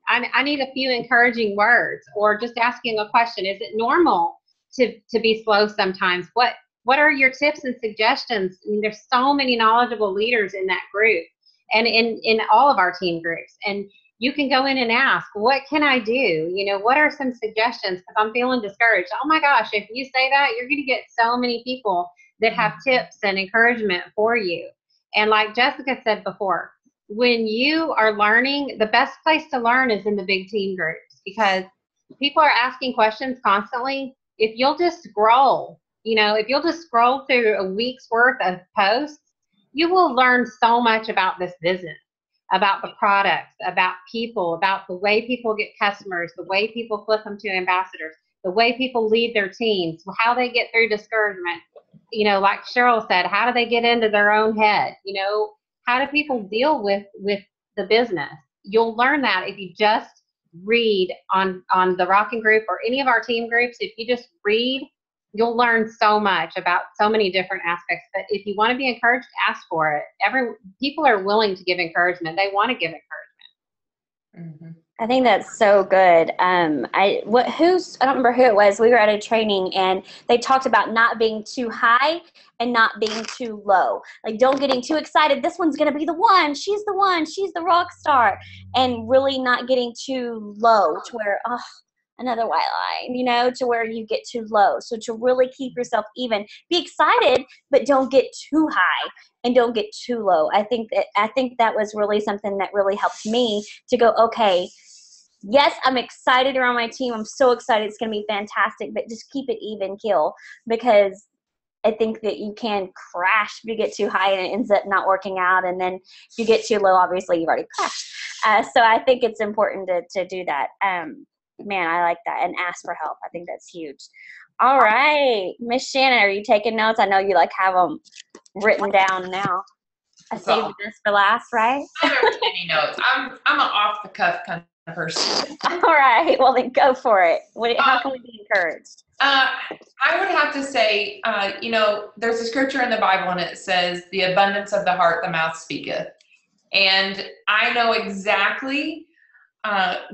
Speaker 2: I need a few encouraging words, or just asking a question. Is it normal to be slow sometimes? What are your tips and suggestions? I mean, there's so many knowledgeable leaders in that group and in all of our team groups. And you can go in and ask, what can I do? You know, what are some suggestions? Because I'm feeling discouraged. Oh my gosh, if you say that, you're going to get so many people that have tips and encouragement for you. And like Jessica said before, when you are learning, the best place to learn is in the big team groups, because people are asking questions constantly. If you'll just scroll, you know, if you'll just scroll through a week's worth of posts, you will learn so much about this business, about the products, about people, about the way people get customers, the way people flip them to ambassadors, the way people lead their teams, how they get through discouragement. You know, like Cheryl said, how do they get into their own head? You know, how do people deal with the business? You'll learn that if you just read on the Rocking Group or any of our team groups. If you just read, you'll learn so much about so many different aspects. But if you want to be encouraged, ask for it. People are willing to give encouragement. They want to give encouragement.
Speaker 3: Mm-hmm.
Speaker 1: I think that's so good. I don't remember who it was. We were at a training and they talked about not being too high and not being too low. Like, don't getting too excited. This one's going to be the one. She's the one. She's the rock star. And really not getting too low to where, oh, another white line, you know, to where you get too low. So to really keep yourself even, be excited, but don't get too high and don't get too low. I think that was really something that really helped me to go, okay, yes, I'm excited around my team. I'm so excited. It's going to be fantastic, but just keep it even keel, because I think that you can crash if you get too high and it ends up not working out. And then if you get too low, obviously you've already crashed. So I think it's important to do that. Man, I like that. And ask for help. I think that's huge. All right. Miss Shannon, are you taking notes? I know you like have them written down now. I saved this for last, right?
Speaker 3: I don't have any notes. I'm an off the cuff kind of person.
Speaker 1: All right. Well, then go for it. How can we be encouraged?
Speaker 3: I would have to say, you know, there's a scripture in the Bible and it says, the abundance of the heart, the mouth speaketh. And I know exactly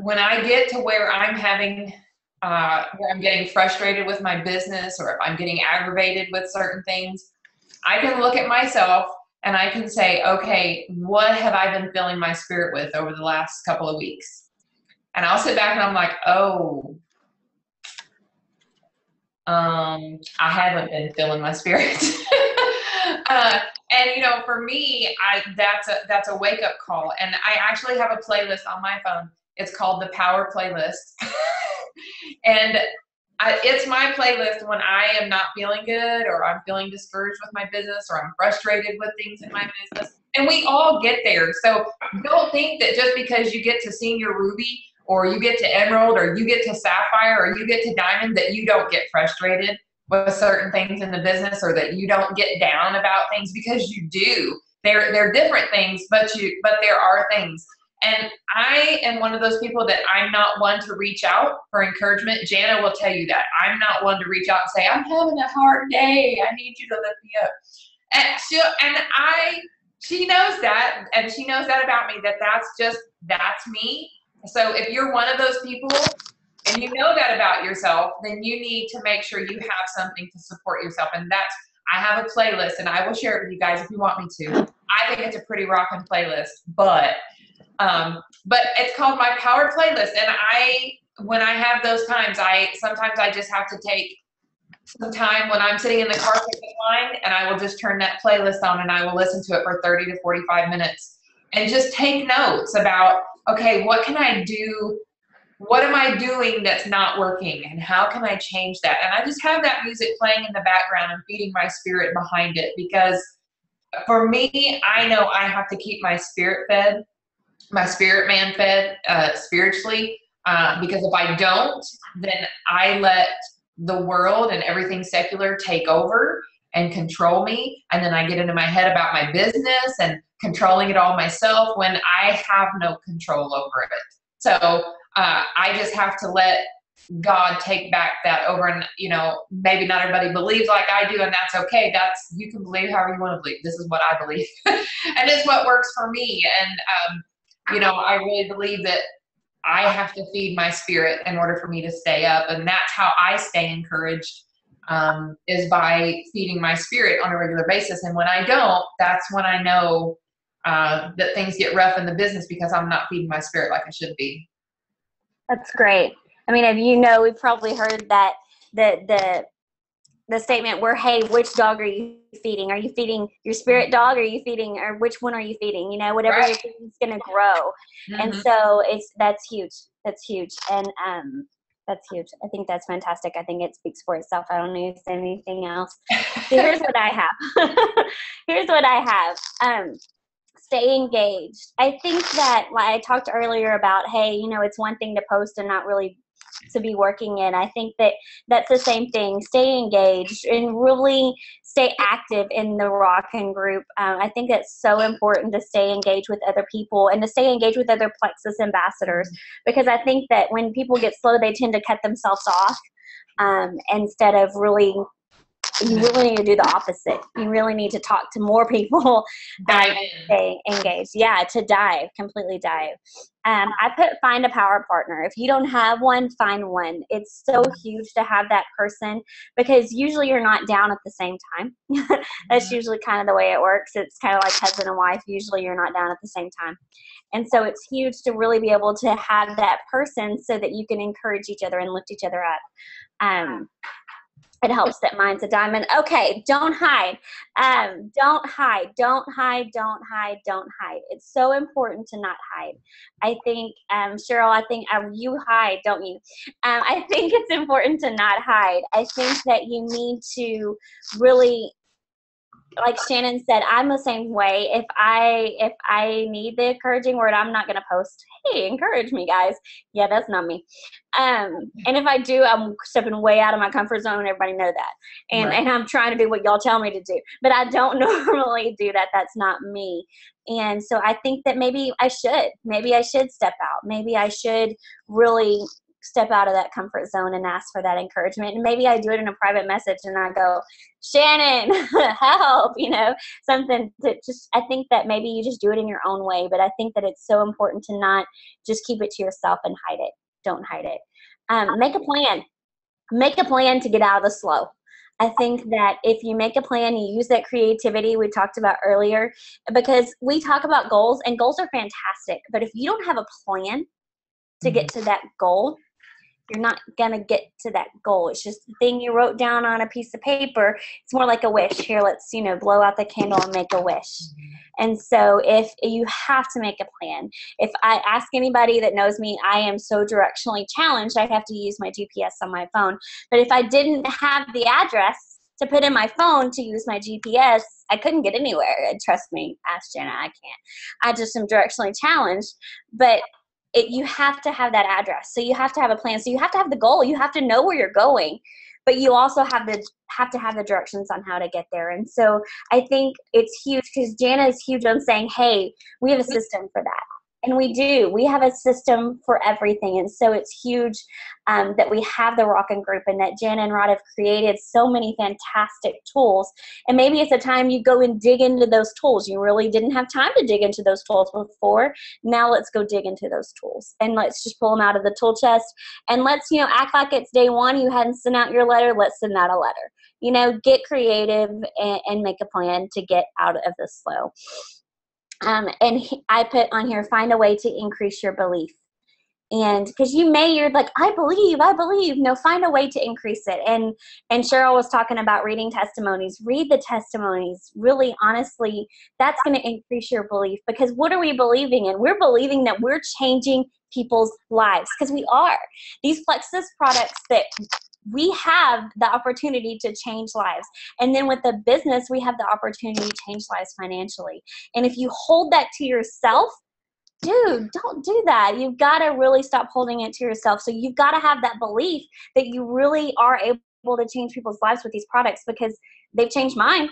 Speaker 3: when I get to where I'm getting frustrated with my business, or if I'm getting aggravated with certain things, I can look at myself and I can say, okay, what have I been filling my spirit with over the last couple of weeks? And I'll sit back and I'm like, oh, I haven't been filling my spirit. And you know, for me, that's a wake up call. And I actually have a playlist on my phone. It's called the Power Playlist. And it's my playlist when I am not feeling good, or I'm feeling discouraged with my business, or I'm frustrated with things in my business. And we all get there. So don't think that just because you get to Senior Ruby, or you get to Emerald, or you get to Sapphire, or you get to Diamond, that you don't get frustrated with certain things in the business, or that you don't get down about things, because you do. They're different things, but there are things. And I am one of those people that I'm not one to reach out for encouragement. Jana will tell you that. I'm not one to reach out and say, I'm having a hard day, I need you to lift me up. And she knows that, and she knows that about me, that's me. So if you're one of those people and you know that about yourself, then you need to make sure you have something to support yourself. And I have a playlist, and I will share it with you guys if you want me to. I think it's a pretty rockin' playlist, but But it's called my power playlist. And when I have those times, sometimes I just have to take some time when I'm sitting in the car picking line, and I will just turn that playlist on and I will listen to it for 30 to 45 minutes and just take notes about, okay, what can I do? What am I doing that's not working, and how can I change that? And I just have that music playing in the background and feeding my spirit behind it, because for me, I know I have to keep my spirit fed, my spirit man fed spiritually, because if I don't, then I let the world and everything secular take over and control me. And then I get into my head about my business and controlling it all myself when I have no control over it. So I just have to let God take back that over. And, maybe not everybody believes like I do, and that's okay. You can believe however you want to believe. This is what I believe. And it's what works for me. And, I really believe that I have to feed my spirit in order for me to stay up. And that's how I stay encouraged, is by feeding my spirit on a regular basis. And when I don't, that's when I know that things get rough in the business, because I'm not feeding my spirit like I should be.
Speaker 1: That's great. I mean, we've probably heard that the statement where, hey, which dog are you feeding? Are you feeding your spirit dog? Or which one are you feeding? Whatever
Speaker 3: Right.
Speaker 1: you're feeding is going to grow.
Speaker 3: Mm-hmm.
Speaker 1: And so that's huge. That's huge. And that's huge. I think that's fantastic. I think it speaks for itself. I don't need to say anything else. So here's what I have. Stay engaged. I think that, like I talked earlier about, hey, it's one thing to post and not really to be working in. I think that that's the same thing. Stay engaged and really stay active in the Rockin' group. I think it's so important to stay engaged with other people and to stay engaged with other Plexus ambassadors, because I think that when people get slow, they tend to cut themselves off, instead of you really need to do the opposite. You really need to talk to more people and stay engaged. Yeah, completely dive. I find a power partner. If you don't have one, find one. It's so huge to have that person, because usually you're not down at the same time. That's usually kind of the way it works. It's kind of like husband and wife. Usually you're not down at the same time. And so it's huge to really be able to have that person so that you can encourage each other and lift each other up. It helps that mine's a diamond. Okay, don't hide. Don't hide. It's so important to not hide. I think, Cheryl, you hide, don't you? I think it's important to not hide. I think that you need to really, like Shannon said, I'm the same way. If I need the encouraging word, I'm not going to post, hey, encourage me, guys. Yeah, that's not me. And if I do, I'm stepping way out of my comfort zone. Everybody know that. And I'm trying to do what y'all tell me to do. But I don't normally do that. That's not me. And so I think that maybe I should. Maybe I should step out. Maybe I should really step out of that comfort zone and ask for that encouragement. And maybe I do it in a private message and I go, Shannon, help, something to I think that maybe you just do it in your own way. But I think that it's so important to not just keep it to yourself and hide it. Don't hide it. Make a plan. Make a plan to get out of the slow. I think that if you make a plan, you use that creativity we talked about earlier, because we talk about goals, and goals are fantastic. But if you don't have a plan to get to that goal, you're not going to get to that goal. It's just the thing you wrote down on a piece of paper. It's more like a wish. Here, let's, blow out the candle and make a wish. And so if you have to make a plan, if I ask anybody that knows me, I am so directionally challenged, I have to use my GPS on my phone. But if I didn't have the address to put in my phone to use my GPS, I couldn't get anywhere. And trust me, ask Jenna, I can't. I just am directionally challenged. But you have to have that address. So you have to have a plan. So you have to have the goal. You have to know where you're going, but you also have to have the directions on how to get there. And so I think it's huge, because Jana is huge on saying, hey, we have a system for that. And we do. We have a system for everything. And so it's huge that we have the Rockin' group, and that Jana and Rod have created so many fantastic tools. And maybe it's a time you go and dig into those tools. You really didn't have time to dig into those tools before. Now let's go dig into those tools, and let's just pull them out of the tool chest. And let's, act like it's day one. You hadn't sent out your letter. Let's send out a letter. Get creative and make a plan to get out of the slow. I put on here, find a way to increase your belief. And because you're like, I believe. No, find a way to increase it. And Cheryl was talking about reading testimonies. Read the testimonies. Really, honestly, that's going to increase your belief, because what are we believing in? We're believing that we're changing people's lives, because we are. These Plexus products, that we have the opportunity to change lives. And then with the business, we have the opportunity to change lives financially. And if you hold that to yourself, dude, don't do that. You've got to really stop holding it to yourself. So you've got to have that belief that you really are able to change people's lives with these products, because they've changed mine.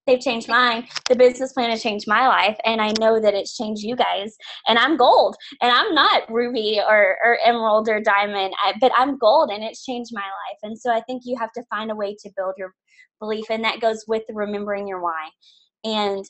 Speaker 1: They've changed mine. The business plan has changed my life, and I know that it's changed you guys. And I'm gold, and I'm not ruby or emerald or diamond, but I'm gold, and it's changed my life. And so I think you have to find a way to build your belief, and that goes with remembering your why. And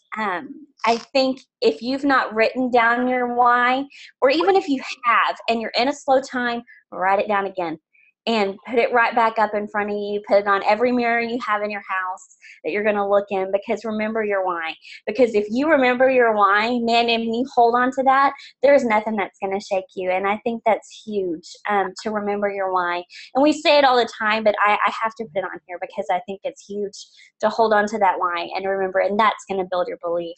Speaker 1: I think if you've not written down your why, or even if you have and you're in a slow time, write it down again and put it right back up in front of you. Put it on every mirror you have in your house that you're going to look in, because remember your why. Because if you remember your why, man, and you hold on to that, there's nothing that's going to shake you. And I think that's huge, to remember your why. And we say it all the time, but I have to put it on here because I think it's huge to hold on to that why and remember, and that's going to build your belief.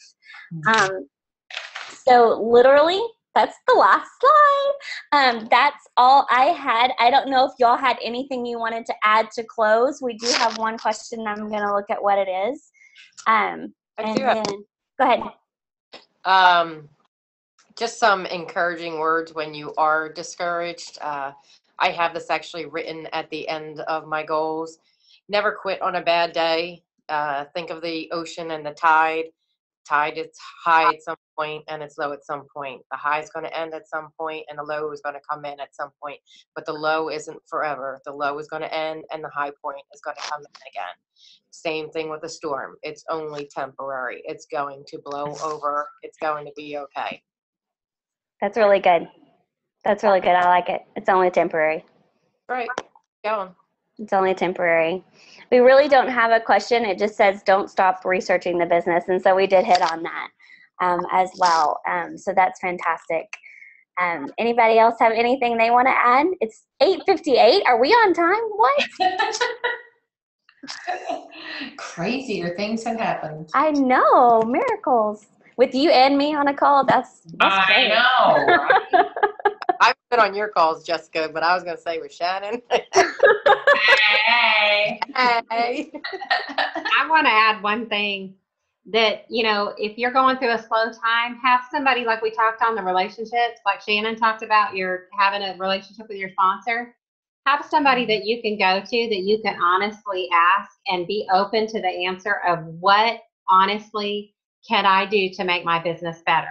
Speaker 1: So literally, that's the last slide. That's all I had. I don't know if y'all had anything you wanted to add to close. We do have one question. I'm going to look at what it is. Go ahead.
Speaker 4: Just some encouraging words when you are discouraged. I have this actually written at the end of my goals. Never quit on a bad day. Think of the ocean and the tide. Tide is high at some point and it's low at some point. The high is going to end at some point and the low is going to come in at some point. But the low isn't forever. The low is going to end and the high point is going to come in again. Same thing with the storm. It's only temporary. It's going to blow over. It's going to be okay.
Speaker 1: That's really good. That's really good. I like it. It's only temporary.
Speaker 4: Right. Going.
Speaker 1: It's only temporary. We really don't have a question. It just says, don't stop researching the business. And so we did hit on that as well. So that's fantastic. Anybody else have anything they want to add? It's 8:58. Are we on time? What?
Speaker 3: Crazier things have happened.
Speaker 1: I know. Miracles. With you and me on a call, that's
Speaker 3: I
Speaker 1: great.
Speaker 3: know. Right?
Speaker 4: I've been on your calls, Jessica, but I was going to say with Shannon.
Speaker 3: Hey.
Speaker 4: Hey.
Speaker 2: I want to add one thing that, if you're going through a slow time, have somebody, like we talked on the relationships, like Shannon talked about, you're having a relationship with your sponsor. Have somebody that you can go to, that you can honestly ask and be open to the answer of what honestly can I do to make my business better.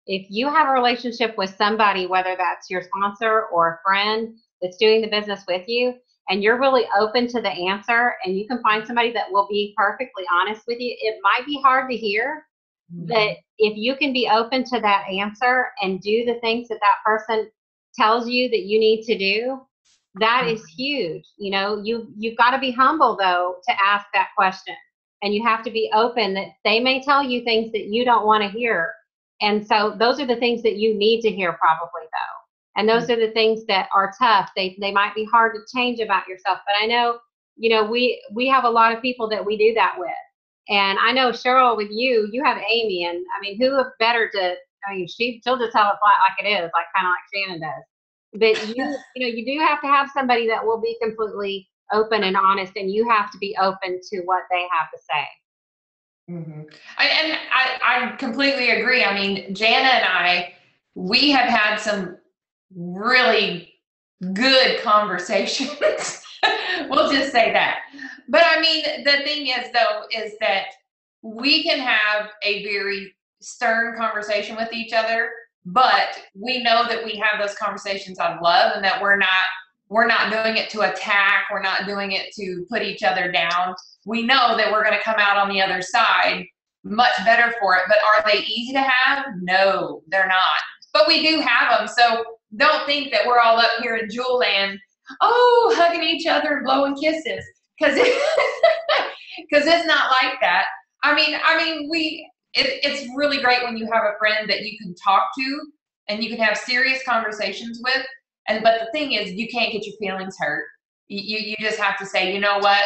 Speaker 2: If you have a relationship with somebody, whether that's your sponsor or a friend that's doing the business with you, and you're really open to the answer, and you can find somebody that will be perfectly honest with you, it might be hard to hear, but if you can be open to that answer and do the things that that person tells you that you need to do, that is huge. You've got to be humble, though, to ask that question. And you have to be open that they may tell you things that you don't want to hear. And so those are the things that you need to hear, probably, though. And those are the things that are tough. They might be hard to change about yourself. But I know, we have a lot of people that we do that with. And I know, Cheryl, with you have Amy. And I mean, who better to, she'll just tell it like it is, like kind of like Shannon does. But you do have to have somebody that will be completely open and honest, and you have to be open to what they have to say.
Speaker 3: Mm-hmm. I completely agree. I mean, Jana and we have had some really good conversations. We'll just say that. But I mean, the thing is, though, is that we can have a very stern conversation with each other, but we know that we have those conversations out of love, and that we're not doing it to attack. We're not doing it to put each other down. We know that we're going to come out on the other side much better for it. But are they easy to have? No, they're not. But we do have them. So don't think that we're all up here in Jewel Land, hugging each other and blowing kisses. Because it's not like that. I mean, it's really great when you have a friend that you can talk to and you can have serious conversations with. But the thing is, you can't get your feelings hurt. You just have to say, you know what?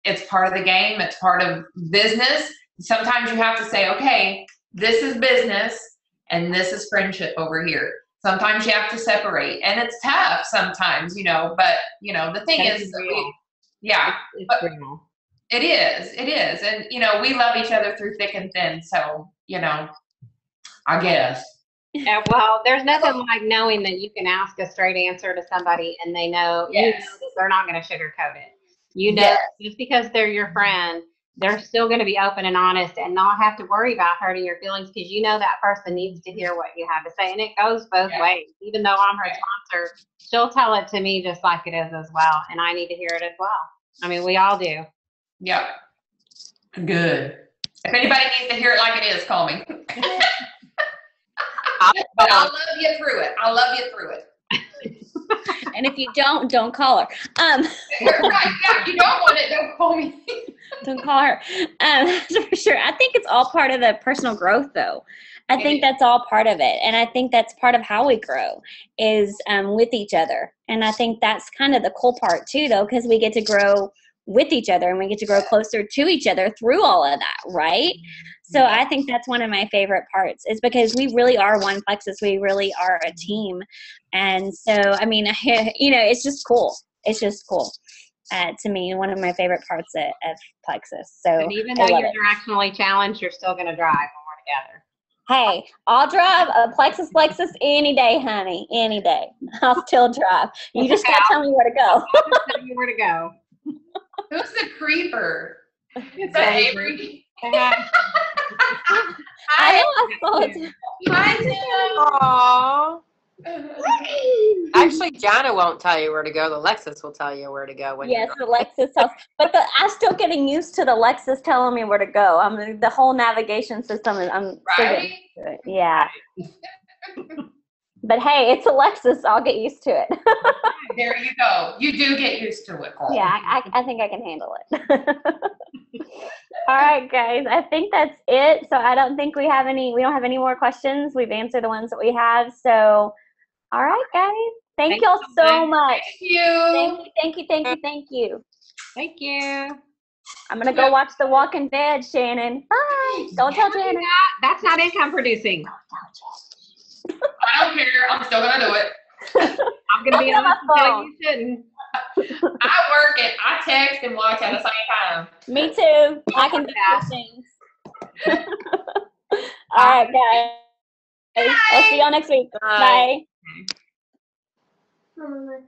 Speaker 3: It's part of the game. It's part of business. Sometimes you have to say, okay, this is business and this is friendship over here. Sometimes you have to separate, and it's tough sometimes, but the thing is, it's real. It is. And, we love each other through thick and thin. So, I guess.
Speaker 2: Yeah, well, there's nothing like knowing that you can ask a straight answer to somebody and they know, that they're not going to sugarcoat it. Just because they're your friend, they're still going to be open and honest and not have to worry about hurting your feelings, because that person needs to hear what you have to say. And it goes both ways. Even though I'm her sponsor, she'll tell it to me just like it is as well. And I need to hear it as well. I mean, we all do.
Speaker 3: Yep. Good. If anybody needs to hear it like it is, call me. But I'll love you through it.
Speaker 1: And if you don't call her.
Speaker 3: Right, yeah, if you don't want it, don't call me.
Speaker 1: Don't call her. For sure. I think it's all part of the personal growth, though. I think that's all part of it. And I think that's part of how we grow is with each other. And I think that's kind of the cool part, too, though, because we get to grow with each other and we get to grow closer to each other through all of that, right? So I think that's one of my favorite parts, is because we really are one Plexus. We really are a team. And so, I mean, it's just cool. It's just cool. To me, one of my favorite parts of Plexus. So,
Speaker 2: but even though you're directionally challenged, you're still going to drive when we're together.
Speaker 1: Hey, I'll drive a Plexus any day, honey. Any day. I'll still drive. You just got to tell me where to go.
Speaker 2: I'll just tell you where to go.
Speaker 3: Who's the creeper? Is that Avery?
Speaker 1: I know I saw it.
Speaker 3: Hi,
Speaker 4: Tim. Actually, Jana won't tell you where to go. The Lexus will tell you where to go.
Speaker 1: Yes, the Lexus tells. But I'm still getting used to the Lexus telling me where to go. The whole navigation system. I'm still getting used to it. Yeah. But hey, it's a Lexus. I'll get used to it.
Speaker 3: There you go. You do get used to it, Cole.
Speaker 1: Yeah, I think I can handle it. All right, guys. I think that's it. So I don't think we don't have any more questions. We've answered the ones that we have. So, all right, guys. Thank y'all so much.
Speaker 3: Thank you.
Speaker 1: Thank you.
Speaker 2: Thank you.
Speaker 1: I'm going to go watch The Walking Dead, Shannon. Bye. Don't tell Shannon.
Speaker 2: That's not income producing.
Speaker 3: I don't care. I'm still going to do it.
Speaker 2: I'm going to be honest and tell you shouldn't.
Speaker 3: I work and I text and watch at the same time.
Speaker 1: Me too. I can do things. All right, guys. I'll see y'all next week. Bye.
Speaker 3: Bye.